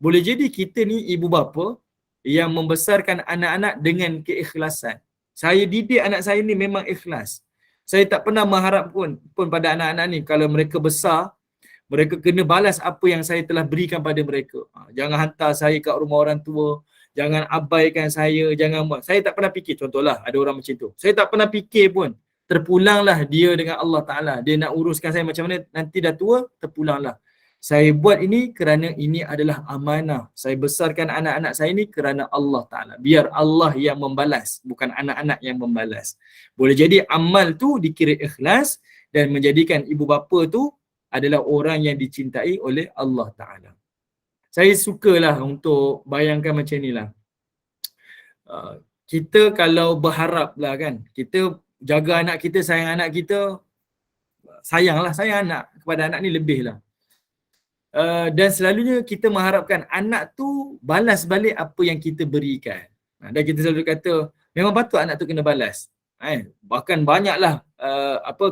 [SPEAKER 2] Boleh jadi kita ni ibu bapa yang membesarkan anak-anak dengan keikhlasan. Saya didik anak saya ni memang ikhlas. Saya tak pernah mengharap pun pada anak-anak ni kalau mereka besar, mereka kena balas apa yang saya telah berikan pada mereka. Jangan hantar saya kat rumah orang tua, jangan abaikan saya, jangan buat. Saya tak pernah fikir, contohlah ada orang macam tu. Saya tak pernah fikir pun, terpulanglah dia dengan Allah Ta'ala. Dia nak uruskan saya macam mana, nanti dah tua, terpulanglah. Saya buat ini kerana ini adalah amanah. Saya besarkan anak-anak saya ini kerana Allah Ta'ala. Biar Allah yang membalas, bukan anak-anak yang membalas. Boleh jadi amal tu dikira ikhlas dan menjadikan ibu bapa tu adalah orang yang dicintai oleh Allah Ta'ala. Saya sukalah untuk bayangkan macam ni lah. Kita kalau berharap lah kan, kita jaga anak kita, sayang anak kita, sayang anak kepada anak ni lebih lah. Dan selalunya kita mengharapkan anak tu balas balik apa yang kita berikan. Dan kita selalu kata memang patut anak tu kena balas. Bahkan banyaklah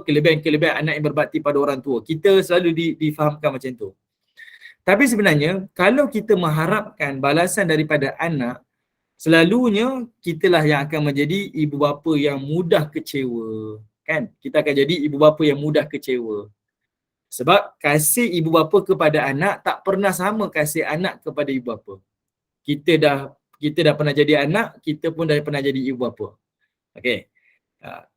[SPEAKER 2] kelebihan-kelebihan anak yang berbakti pada orang tua. Kita selalu difahamkan macam tu. Tapi sebenarnya kalau kita mengharapkan balasan daripada anak, selalunya kitalah yang akan menjadi ibu bapa yang mudah kecewa. Kan? Kita akan jadi ibu bapa yang mudah kecewa. Sebab kasih ibu bapa kepada anak tak pernah sama kasih anak kepada ibu bapa. Kita dah pernah jadi anak, kita pun dah pernah jadi ibu bapa. Okey.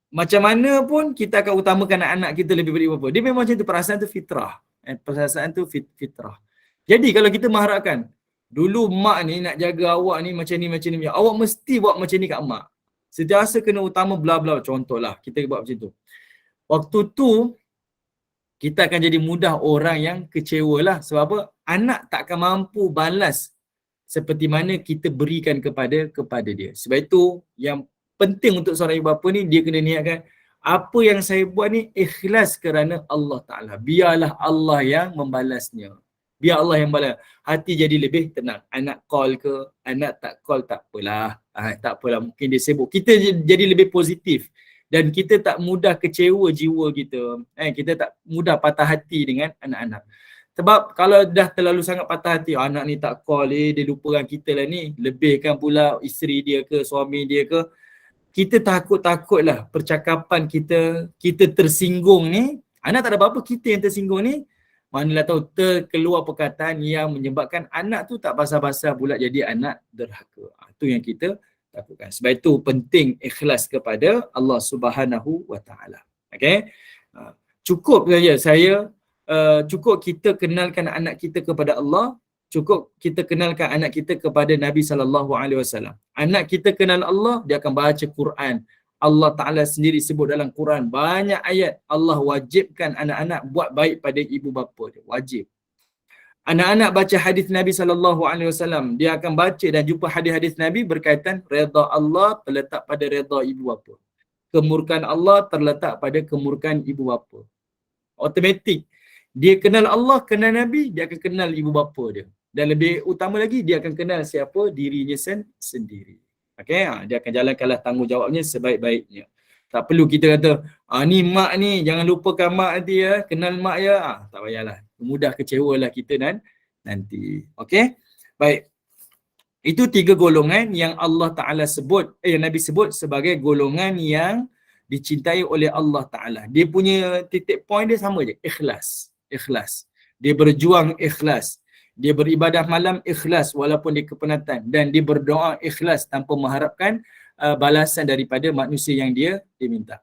[SPEAKER 2] Macam mana pun kita akan utamakan anak kita lebih daripada ibu bapa. Dia memang macam tu, perasaan tu fitrah. Perasaan tu fitrah. Jadi kalau kita mengharapkan dulu mak ni nak jaga awak ni macam ni, awak mesti buat macam ni kat mak. Sentiasa kena utama bla bla, contohlah kita buat macam tu. Waktu tu kita akan jadi mudah orang yang kecewa lah. Sebab apa? Anak tak akan mampu balas seperti mana kita berikan kepada dia. Sebab itu yang penting untuk seorang ibu bapa ni, dia kena niatkan apa yang saya buat ni ikhlas kerana Allah Ta'ala. Biarlah Allah yang membalasnya. Biar Allah yang balas. Hati jadi lebih tenang. Anak call ke, anak tak call, tak apalah. Tak apalah, mungkin dia sibuk. Kita jadi lebih positif. Dan kita tak mudah kecewa jiwa kita. Kita tak mudah patah hati dengan anak-anak. Sebab kalau dah terlalu sangat patah hati, anak ni tak call, dia lupakan kita lah ni. Lebihkan pula isteri dia ke, suami dia ke. Kita takut-takutlah percakapan kita tersinggung ni. Anak tak ada apa-apa, kita yang tersinggung ni. Manalah tahu terkeluar perkataan yang menyebabkan anak tu tak basah-basah pula jadi anak derhaka. Itu yang kita takutkan. Sebab itu penting ikhlas kepada Allah Subhanahu Wa Taala. Okey? Cukup saja cukup kita kenalkan anak kita kepada Allah, cukup kita kenalkan anak kita kepada Nabi sallallahu alaihi wasallam. Anak kita kenal Allah, dia akan baca Quran. Allah Ta'ala sendiri sebut dalam Quran banyak ayat Allah wajibkan anak-anak buat baik pada ibu bapa dia. Wajib. Anak-anak baca hadis Nabi sallallahu alaihi wasallam, dia akan baca dan jumpa hadis-hadis Nabi berkaitan redha Allah terletak pada redha ibu bapa. Kemurkaan Allah terletak pada kemurkaan ibu bapa. Automatik dia kenal Allah, kenal Nabi, dia akan kenal ibu bapa dia. Dan lebih utama lagi, dia akan kenal siapa dirinya sendiri. Okey, dia akan jalankanlah tanggungjawabnya sebaik-baiknya. Tak perlu kita kata, ni mak ni, jangan lupakan mak nanti ya, kenal mak ya. Tak payahlah. Mudah kecewalah kita nanti. Okey? Baik. Itu 3 golongan yang Allah Ta'ala sebut, yang Nabi sebut sebagai golongan yang dicintai oleh Allah Ta'ala. Dia punya titik point dia sama je, ikhlas. Ikhlas. Dia berjuang ikhlas. Dia beribadah malam ikhlas walaupun dia kepenatan. Dan dia berdoa ikhlas tanpa mengharapkan balasan daripada manusia yang dia minta.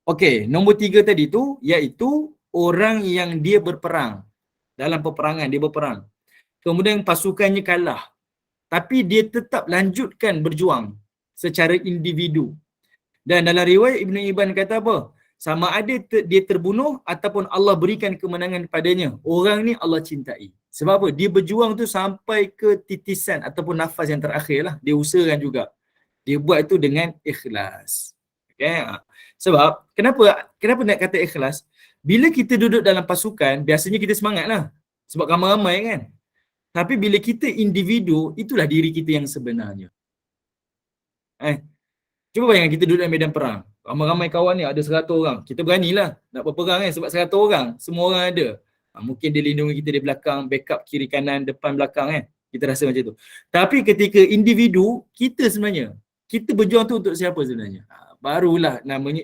[SPEAKER 2] Okey, nombor 3 tadi tu, iaitu orang yang dia berperang. Dalam peperangan, dia berperang. Kemudian pasukannya kalah. Tapi dia tetap lanjutkan berjuang secara individu. Dan dalam riwayat Ibn Hibban kata apa? Sama ada dia terbunuh ataupun Allah berikan kemenangan padanya. Orang ni Allah cintai. Sebab apa? Dia berjuang tu sampai ke titisan ataupun nafas yang terakhir lah. Dia usahakan juga. Dia buat itu dengan ikhlas. Okay? Sebab, kenapa nak kata ikhlas? Bila kita duduk dalam pasukan, biasanya kita semangat lah. Sebab ramai-ramai kan. Tapi bila kita individu, itulah diri kita yang sebenarnya. Cuba bayangkan kita duduk dalam medan perang. Ramai-ramai kawan ni, ada 100 orang. Kita beranilah nak berperang kan sebab 100 orang. Semua orang ada. Mungkin dia lindungi kita di belakang, backup kiri kanan, depan belakang kan. Kita rasa macam tu. Tapi ketika individu, kita sebenarnya, kita berjuang tu untuk siapa sebenarnya? Barulah namanya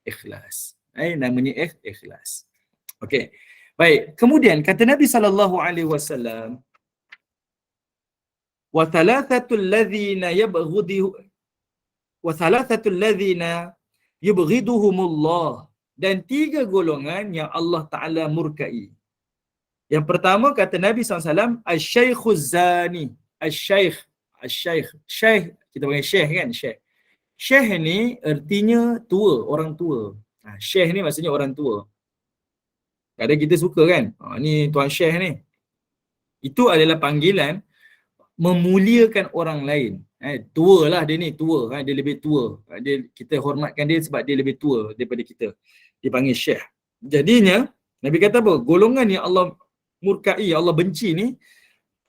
[SPEAKER 2] ikhlas. Namanya ikhlas. Okey. Baik. Kemudian kata Nabi SAW, وَثَلَاثَةُ الَّذِينَ يُبْغِضُهُمُ اللَّهُ, dan 3 golongan yang Allah Ta'ala murkai. Yang pertama kata Nabi SAW, Asy-Syaikhuz Zani. Asy-Syaikh, kita panggil Syekh kan? Syekh ni artinya tua, orang tua. Syekh ni maksudnya orang tua. Kadang kita suka kan? Ni Tuan Syekh ni. Itu adalah panggilan memuliakan orang lain. Tua lah dia ni, tua. Dia lebih tua. Kita hormatkan dia sebab dia lebih tua daripada kita. Dia panggil Syekh. Jadinya, Nabi kata apa? Golongan yang Allah murkai, Allah benci ni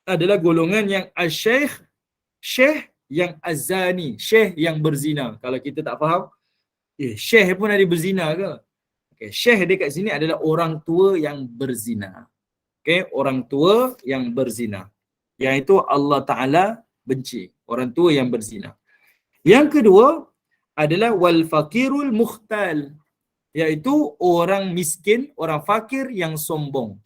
[SPEAKER 2] adalah golongan yang Asy-Syaikh, Syekh yang azani, Syekh yang berzina. Kalau kita tak faham, Syekh pun ada berzina ke? Okay, Syekh dekat sini adalah orang tua yang berzina. Okay, orang tua yang berzina. Yang itu Allah Ta'ala benci. Orang tua yang berzina. Yang kedua adalah wal fakirul mukhtal. Iaitu orang miskin, orang fakir yang sombong.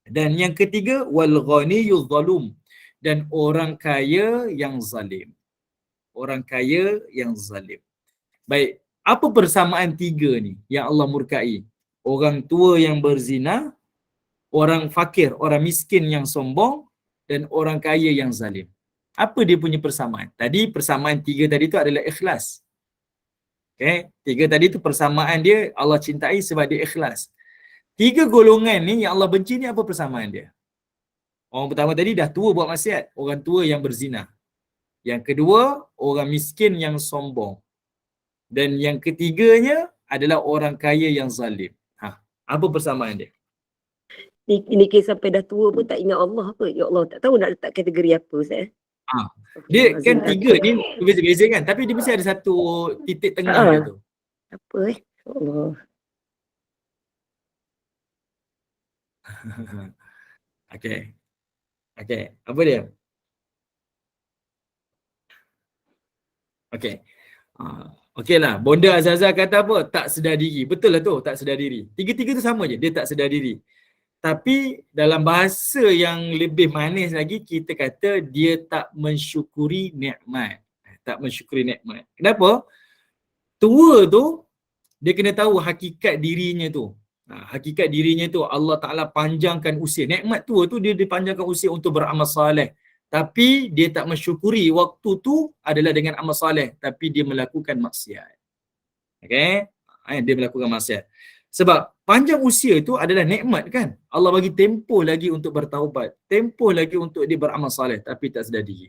[SPEAKER 2] Dan yang ketiga wal ghaniyul zalum. Dan orang kaya yang zalim. Orang kaya yang zalim. Baik, apa persamaan 3 ni yang Allah murkai? Orang tua yang berzina, orang fakir, orang miskin yang sombong, dan orang kaya yang zalim. Apa dia punya persamaan? Tadi persamaan 3 tadi tu adalah ikhlas. Okay? 3 tadi tu persamaan dia Allah cintai sebab dia ikhlas. 3 golongan ni yang Allah benci ni apa persamaan dia? Orang pertama tadi dah tua buat maksiat, orang tua yang berzina. Yang kedua, orang miskin yang sombong. Dan yang ketiganya adalah orang kaya yang zalim. Apa persamaan dia?
[SPEAKER 3] Ni kes sampai dah tua pun tak ingat Allah apa. Ya Allah, tak tahu nak letak kategori apa Ustaz.
[SPEAKER 2] Dia kan 3 ni berbeza-beza kan, tapi dia mesti ada satu titik tengah dia tu.
[SPEAKER 3] Apa Allah.
[SPEAKER 2] Okey. Apa dia? Okey. Okeylah, Bonda Azazah kata apa? Tak sedar diri. Betul lah tu, tak sedar diri. 3-3 tu sama je, dia tak sedar diri. Tapi dalam bahasa yang lebih manis lagi, kita kata dia tak mensyukuri nikmat. Tak mensyukuri nikmat. Kenapa? Tua tu, dia kena tahu hakikat dirinya tu. Hakikat dirinya tu Allah Ta'ala panjangkan usia. Nikmat tua tu dia dipanjangkan usia untuk beramal saleh. Tapi dia tak mensyukuri waktu tu adalah dengan amal saleh. Tapi dia melakukan maksiat. Okay? Dia melakukan maksiat. Sebab panjang usia itu adalah nikmat kan. Allah bagi tempoh lagi untuk bertaubat. Tempoh lagi untuk dia beramal saleh. Tapi tak sedar diri.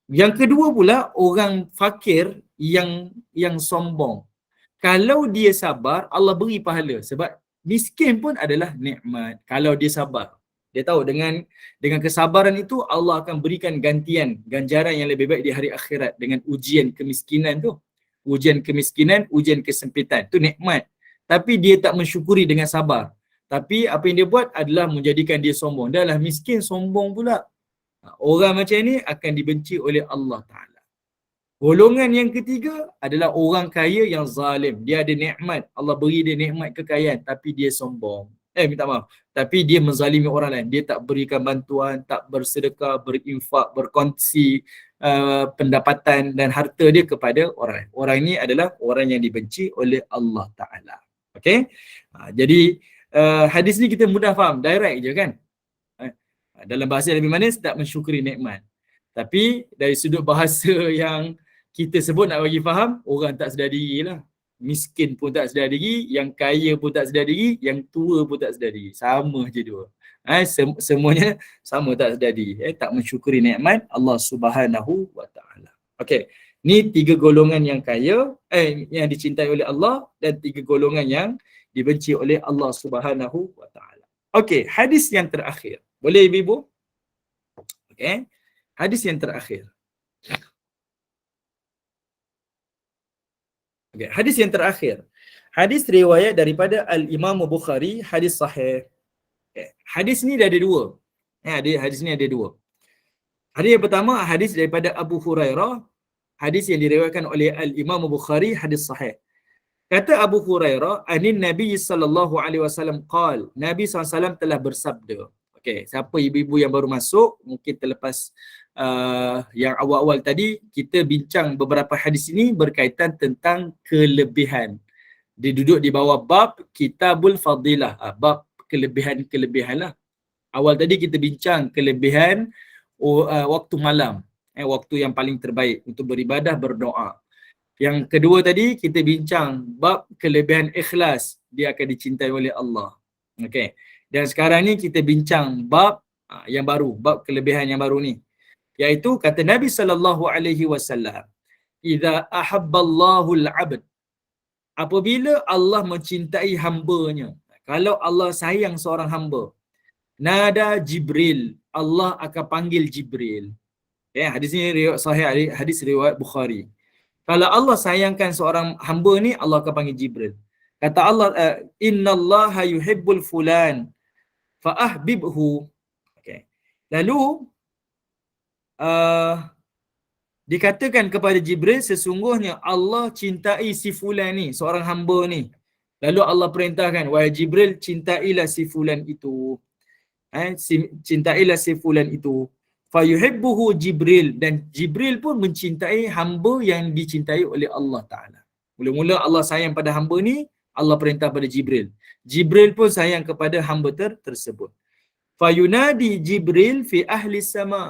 [SPEAKER 2] Yang kedua pula, orang fakir yang sombong. Kalau dia sabar, Allah beri pahala. Sebab miskin pun adalah nikmat. Kalau dia sabar. Dia tahu dengan kesabaran itu Allah akan berikan ganjaran yang lebih baik di hari akhirat dengan ujian kemiskinan tu. Ujian kemiskinan, ujian kesempitan. Itu nikmat. Tapi dia tak mensyukuri dengan sabar. Tapi apa yang dia buat adalah menjadikan dia sombong. Dah lah miskin sombong pula. Orang macam ni akan dibenci oleh Allah Ta'ala. Golongan yang ketiga adalah orang kaya yang zalim. Dia ada nikmat. Allah beri dia nikmat kekayaan tapi dia sombong. Minta maaf. Tapi dia menzalimi orang lain. Dia tak berikan bantuan, tak bersedekah, berinfak, berkongsi pendapatan dan harta dia kepada orang lain. Orang ini adalah orang yang dibenci oleh Allah Ta'ala. Okay? Jadi hadis ni kita mudah faham. Direct je kan? Dalam bahasa lebih manis, tak mensyukuri nikmat. Tapi dari sudut bahasa yang kita sebut nak bagi faham, orang tak sedar diri lah. Miskin pun tak sedar diri, yang kaya pun tak sedar diri, yang tua pun tak sedar diri. Sama je dua. Semuanya sama tak sedar diri. Tak mensyukuri nikmat Allah Subhanahu wa Ta'ala. Okey. Ni 3 golongan yang kaya, yang dicintai oleh Allah, dan 3 golongan yang dibenci oleh Allah Subhanahu wa Ta'ala. Okey, hadis yang terakhir. Boleh ibu-ibu? Okey. Hadis yang terakhir. Okay. Hadis yang terakhir. Hadis riwayat daripada Al-Imam Bukhari, hadis sahih. Okay. Hadis ni dah ada 2. Hadis ni ada 2. Hadis yang pertama, hadis daripada Abu Hurairah. Hadis yang diriwayatkan oleh Al-Imam Bukhari, hadis sahih. Kata Abu Hurairah, anin Nabi sallallahu alaihi wasallam qal, Nabi SAW telah bersabda. Okey, siapa ibu-ibu yang baru masuk, mungkin terlepas yang awal-awal tadi, kita bincang beberapa hadis ini berkaitan tentang kelebihan. Dia duduk di bawah bab Kitabul Fadilah, bab kelebihan-kelebihan lah. Awal tadi kita bincang kelebihan waktu malam, waktu yang paling terbaik untuk beribadah, berdoa. Yang kedua tadi kita bincang bab kelebihan ikhlas, dia akan dicintai oleh Allah. Okey. Dan sekarang ni kita bincang bab yang baru, bab kelebihan yang baru ni. Iaitu kata Nabi sallallahu alaihi wasallam, "Idza ahabballahu al-'abd." Apabila Allah mencintai hamba-Nya. Kalau Allah sayang seorang hamba, nada Jibril, Allah akan panggil Jibril. Hadis ni riwayat sahih, hadis riwayat Bukhari. Kalau Allah sayangkan seorang hamba ni, Allah akan panggil Jibril. Kata Allah, innallaha yuhibbul fulan fa ahbibhu. Okay. Lalu dikatakan kepada Jibril, sesungguhnya Allah cintai si fulan ni, seorang hamba ni. Lalu Allah perintahkan, wahai Jibril, cintailah si fulan itu. Cintailah si fulan itu. Fayuhibbuhu Jibril, dan Jibril pun mencintai hamba yang dicintai oleh Allah Ta'ala. Mula-mula Allah sayang pada hamba ni, Allah perintah pada Jibril. Jibril pun sayang kepada hamba tersebut. Fayunadi Jibril fi ahli sama.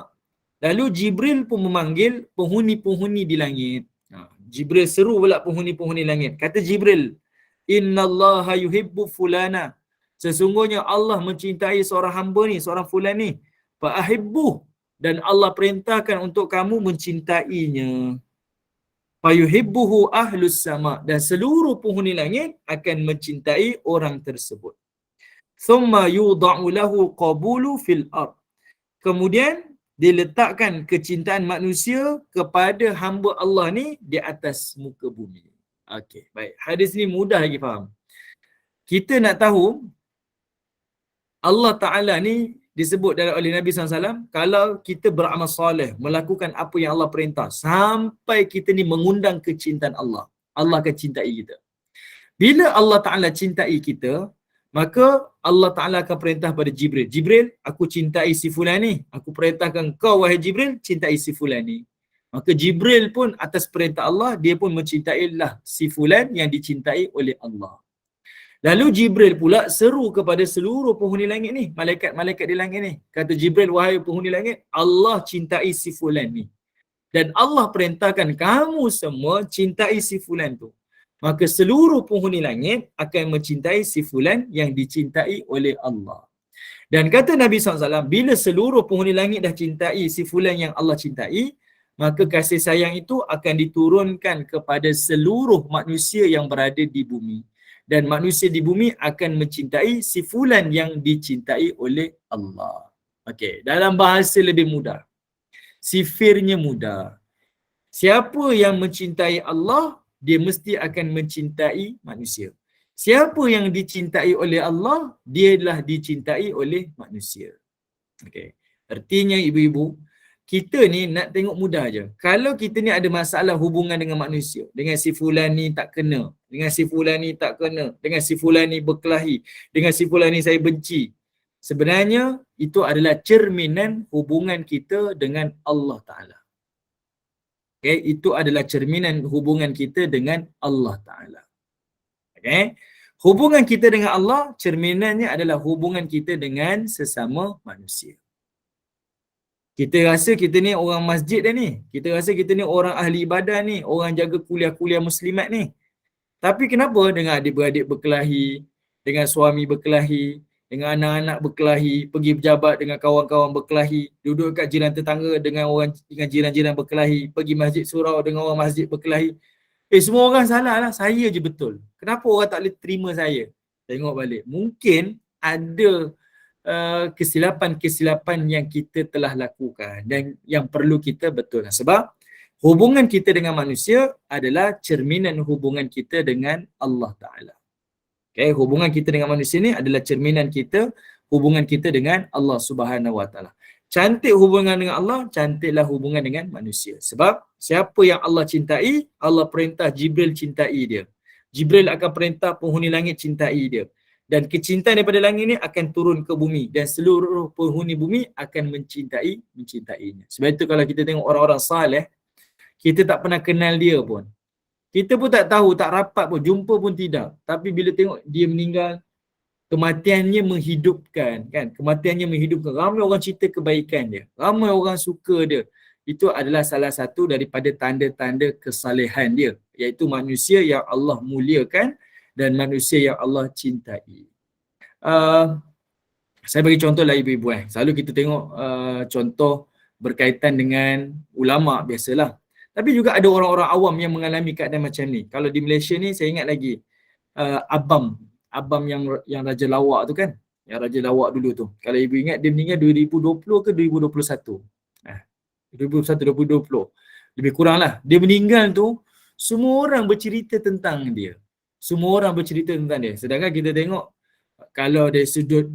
[SPEAKER 2] Lalu Jibril pun memanggil penghuni-penghuni di langit. Jibril seru pula penghuni-penghuni langit. Kata Jibril, innallaha yuhibbu fulana. Sesungguhnya Allah mencintai seorang hamba ni, seorang fulan ni. Fa ahibbuh, dan Allah perintahkan untuk kamu mencintainya. Fayuhibbuhu ahlus sama, dan seluruh penghuni langit akan mencintai orang tersebut. Thumma yudha'u lahu qabulu fil ard. Kemudian diletakkan kecintaan manusia kepada hamba Allah ni di atas muka bumi. Okey, baik. Hadis ni mudah lagi faham. Kita nak tahu Allah Ta'ala ni disebut oleh Nabi SAW, kalau kita beramal soleh, melakukan apa yang Allah perintah, sampai kita ni mengundang kecintaan Allah, Allah akan cintai kita. Bila Allah Ta'ala cintai kita, maka Allah Ta'ala akan perintah pada Jibril, Jibril, aku cintai si fulan ni, aku perintahkan kau wahai Jibril, cintai si fulan ni. Maka Jibril pun atas perintah Allah, dia pun mencintailah si fulan yang dicintai oleh Allah. Lalu Jibril pula seru kepada seluruh penghuni langit ni, malaikat-malaikat di langit ni. Kata Jibril, wahai penghuni langit, Allah cintai si fulan ni. Dan Allah perintahkan kamu semua cintai si fulan tu. Maka seluruh penghuni langit akan mencintai si fulan yang dicintai oleh Allah. Dan kata Nabi SAW, bila seluruh penghuni langit dah cintai si fulan yang Allah cintai, maka kasih sayang itu akan diturunkan kepada seluruh manusia yang berada di bumi. Dan manusia di bumi akan mencintai si fulan yang dicintai oleh Allah. Okey, dalam bahasa lebih mudah. Sifirnya mudah. Siapa yang mencintai Allah, dia mesti akan mencintai manusia. Siapa yang dicintai oleh Allah, dialah dicintai oleh manusia. Okey. Artinya ibu-ibu, kita ni nak tengok mudah je. Kalau kita ni ada masalah hubungan dengan manusia, dengan si fulan ni tak kena, dengan si fulan ni tak kena, dengan si fulan ni berkelahi, dengan si fulan ni saya benci. Sebenarnya itu adalah cerminan hubungan kita dengan Allah Ta'ala. Okay, itu adalah cerminan hubungan kita dengan Allah Ta'ala. Okay, hubungan kita dengan Allah, cerminannya adalah hubungan kita dengan sesama manusia. Kita rasa kita ni orang masjid dah ni. Kita rasa kita ni orang ahli ibadah ni, orang jaga kuliah-kuliah muslimat ni. Tapi kenapa dengan adik-beradik berkelahi, dengan suami berkelahi, dengan anak-anak berkelahi, pergi berjabat dengan kawan-kawan berkelahi, duduk kat jiran tetangga dengan jiran-jiran berkelahi, pergi masjid surau dengan orang masjid berkelahi. Semua orang salah lah, saya je betul. Kenapa orang tak boleh terima saya? Tengok balik. Mungkin ada kesilapan-kesilapan yang kita telah lakukan dan yang perlu kita betulkan. Sebab hubungan kita dengan manusia adalah cerminan hubungan kita dengan Allah Ta'ala. Okay, hubungan kita dengan manusia ni adalah cerminan kita, hubungan kita dengan Allah Subhanahu Wa Ta'ala. Cantik hubungan dengan Allah, cantiklah hubungan dengan manusia. Sebab siapa yang Allah cintai, Allah perintah Jibril cintai dia. Jibril akan perintah penghuni langit cintai dia. Dan kecintaan daripada langit ni akan turun ke bumi dan seluruh penghuni bumi akan mencintainya. Sebab itu kalau kita tengok orang-orang saleh, kita tak pernah kenal dia pun. Kita pun tak tahu, tak rapat pun, jumpa pun tidak. Tapi bila tengok dia meninggal, kematiannya menghidupkan, kan? Kematiannya menghidupkan. Ramai orang cerita kebaikan dia. Ramai orang suka dia. Itu adalah salah satu daripada tanda-tanda kesalehan dia, iaitu manusia yang Allah muliakan dan manusia yang Allah cintai. Saya bagi contoh lah ibu-ibu. Selalu kita tengok contoh berkaitan dengan ulama biasalah. Tapi juga ada orang-orang awam yang mengalami keadaan macam ni. Kalau di Malaysia ni saya ingat lagi Abam yang Raja Lawak tu kan. Yang Raja Lawak dulu tu. Kalau ibu ingat dia meninggal 2020 ke 2021? 2021-2020. Lebih kurang lah. Dia meninggal tu, semua orang bercerita tentang dia. Semua orang bercerita tentang dia. Sedangkan kita tengok kalau dari sudut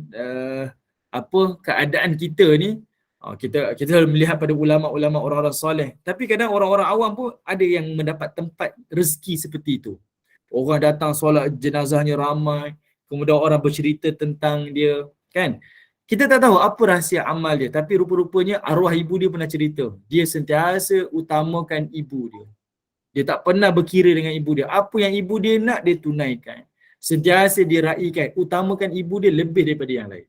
[SPEAKER 2] keadaan kita ni, kita selalu melihat pada ulama-ulama, orang-orang soleh. Tapi kadang orang-orang awam pun ada yang mendapat tempat rezeki seperti itu. Orang datang solat jenazahnya ramai, kemudian orang bercerita tentang dia, kan? Kita tak tahu apa rahsia amal dia, tapi rupa-rupanya arwah ibu dia pernah cerita. Dia sentiasa utamakan ibu dia. Dia tak pernah berkira dengan ibu dia. Apa yang ibu dia nak, dia tunaikan. Sentiasa dia raikan, utamakan ibu dia lebih daripada yang lain.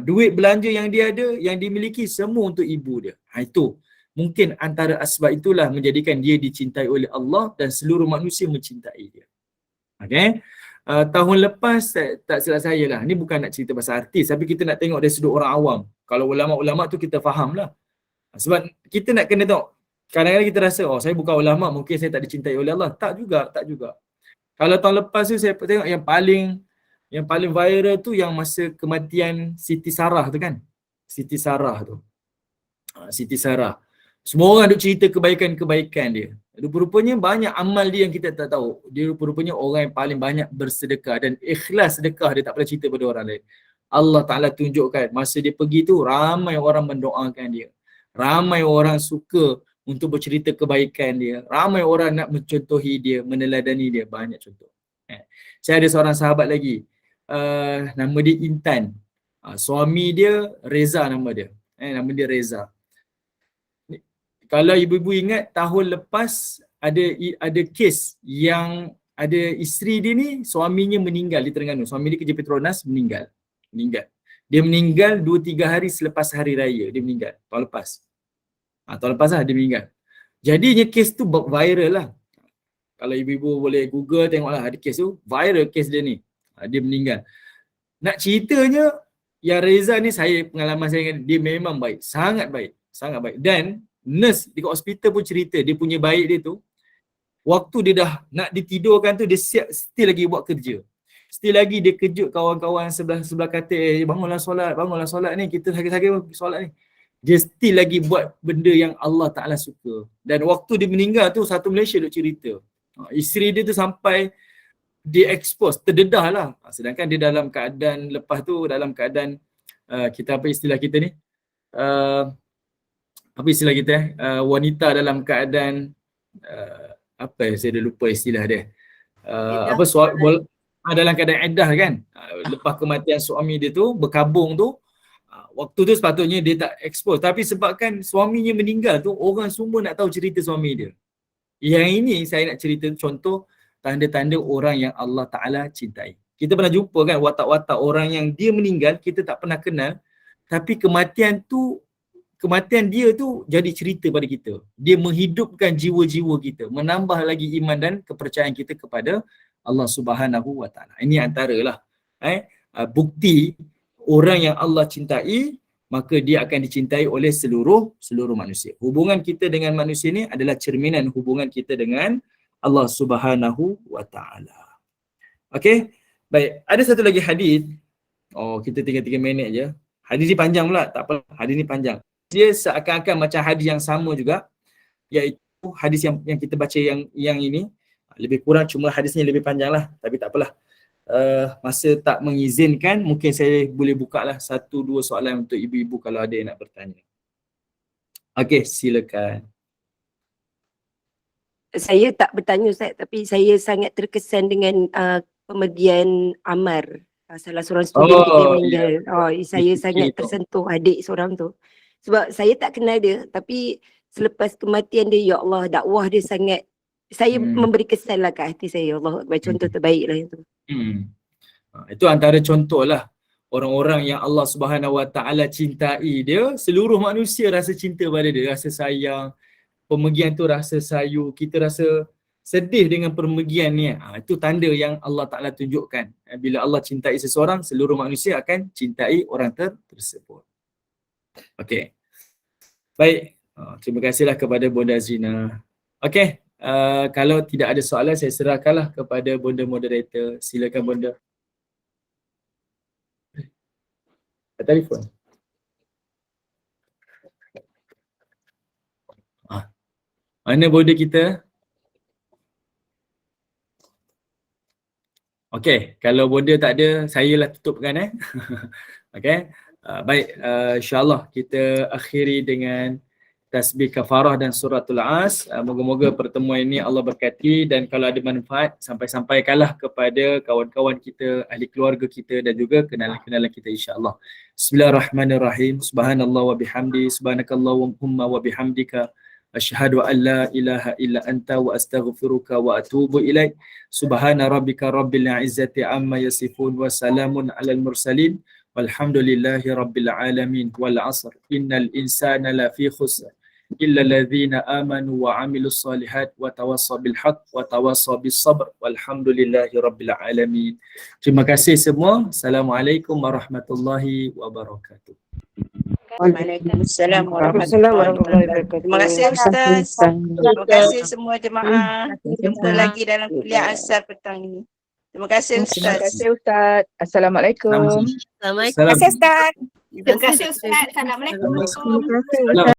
[SPEAKER 2] Duit belanja yang dia ada, yang dimiliki, semua untuk ibu dia. Itu mungkin antara asbab itulah menjadikan dia dicintai oleh Allah dan seluruh manusia mencintai dia. Okay? Tahun lepas, tak silap saya lah, ni bukan nak cerita pasal artis, tapi kita nak tengok dari sudut orang awam. Kalau ulama-ulama tu kita faham lah. Sebab kita nak kena tengok, kadang-kadang kita rasa, saya bukan ulama, mungkin saya tak dicintai oleh Allah. Tak juga. Kalau tahun lepas tu saya tengok yang paling viral tu yang masa kematian Siti Sarah tu kan. Siti Sarah. Semua orang duk cerita kebaikan-kebaikan dia. Rupa-rupanya banyak amal dia yang kita tak tahu. Dia rupa-rupanya orang yang paling banyak bersedekah dan ikhlas sedekah, dia tak pernah cerita pada orang lain. Allah Ta'ala tunjukkan masa dia pergi tu ramai orang mendoakan dia. Ramai orang suka untuk bercerita kebaikan dia. Ramai orang nak mencontohi dia, meneladani dia. Banyak contoh. Saya ada seorang sahabat lagi. Nama dia Intan. Suami dia Reza nama dia. Nama dia Reza. Kalau ibu-ibu ingat tahun lepas ada kes yang ada isteri dia ni, suaminya meninggal di Terengganu. Suami dia kerja Petronas, meninggal. Dia meninggal 2-3 hari selepas hari raya. Dia meninggal tahun lepas. Tahun lepas lah dia meninggal. Jadinya kes tu viral lah. Kalau ibu-ibu boleh Google tengoklah ada kes tu. Viral kes dia ni. Dia meninggal. Nak ceritanya, yang Reza ni pengalaman saya dengan dia memang baik. Sangat baik. Dan nurse di hospital pun cerita dia punya baik dia tu, waktu dia dah nak ditidurkan tu, dia still lagi buat kerja. Still lagi dia kejut kawan-kawan sebelah katil, bangunlah solat ni, kita sakit-sakit solat ni. Dia still lagi buat benda yang Allah Ta'ala suka. Dan waktu dia meninggal tu, satu Malaysia duk cerita. Isteri dia tu sampai dia expose, terdedah lah. Sedangkan dia dalam keadaan lepas tu, dalam keadaan kita apa istilah kita ni, apa istilah kita wanita dalam keadaan saya dah lupa istilah dia. Dalam keadaan iddah kan. Lepas kematian suami dia tu berkabung tu, waktu tu sepatutnya dia tak expose, tapi sebabkan suaminya meninggal tu, orang semua nak tahu cerita suami dia. Yang ini saya nak cerita contoh tanda-tanda orang yang Allah Ta'ala cintai. Kita pernah jumpa kan watak-watak orang yang dia meninggal, kita tak pernah kenal, tapi kematian dia tu jadi cerita pada kita. Dia menghidupkan jiwa-jiwa kita, menambah lagi iman dan kepercayaan kita kepada Allah Subhanahu Wa Ta'ala. Ini antaralah bukti orang yang Allah cintai, maka dia akan dicintai oleh seluruh manusia. Hubungan kita dengan manusia ni adalah cerminan hubungan kita dengan Allah Subhanahu Wa Ta'ala. Okey, baik. Ada satu lagi hadis. Kita tinggal 3 minit je. Hadis ni panjang pula, tak apa. Hadis ni panjang. Dia seakan-akan macam hadis yang sama juga, iaitu hadis yang kita baca yang ini. Lebih kurang, cuma hadisnya lebih panjang lah, tapi tak apalah. Masa tak mengizinkan, mungkin saya boleh buka lah 1-2 soalan untuk ibu-ibu kalau ada yang nak bertanya. Okey, silakan.
[SPEAKER 3] Saya tak bertanya Ustaz, tapi saya sangat terkesan dengan pemergian Ammar, salah seorang student kita yang meninggal. Saya sangat tersentuh adik seorang tu. Sebab saya tak kenal dia, tapi selepas kematian dia, ya Allah, dakwah dia sangat, saya memberi kesan lah kat hati saya. Allah Akbar, contoh terbaik lah itu.
[SPEAKER 2] Itu antara contoh lah orang-orang yang Allah Subhanahu Wa Ta'ala cintai dia. Seluruh manusia rasa cinta pada dia, rasa sayang. Pemergian tu rasa sayu, kita rasa sedih dengan pemergian ni. Itu tanda yang Allah Ta'ala tunjukkan. Bila Allah cintai seseorang, seluruh manusia akan cintai orang tersebut. Okey. Baik. Terima kasihlah kepada Bonda Zina. Okey. Kalau tidak ada soalan, saya serahkanlah kepada Bonda moderator. Silakan Bonda. Telefon. Mana Bonda kita? Okey, kalau Bonda tak ada, saya lah tutupkan Okey. Baik, insyaAllah kita akhiri dengan tasbih kafarah dan suratul As. Moga-moga pertemuan ini Allah berkati, dan kalau ada manfaat, sampaikanlah kepada kawan-kawan kita, ahli keluarga kita dan juga kenalan-kenalan kita insyaAllah. Bismillahirrahmanirrahim. Subhanallah wa bihamdi, subhanakallahumma wa bihamdika, asyhadu an la ilaha illa anta wa astaghfiruka wa atubu ilaik. Subhana rabbika rabbil izzati amma yasifun wa salamun alal mursalin. Walhamdulillahi rabbil alamin. Wal asr innal insana lafi khusr illa alladhina amanu wa amilus solihat wa tawassaw bil haqq wa tawassaw bis sabr. Walhamdulillahi rabbil alamin. Terima kasih semua. Assalamualaikum warahmatullahi wabarakatuh.
[SPEAKER 4] Waalaikumsalam warahmatullahi wabarakatuh. Terima kasih Ustaz. Terima kasih semua jemaah. Jumpa lagi dalam kuliah asar petang ini. Terima kasih Ustaz.
[SPEAKER 5] Terima kasih Ustaz. Assalamualaikum.
[SPEAKER 4] Terima kasih Ustaz.
[SPEAKER 6] Terima kasih Ustaz. Assalamualaikum.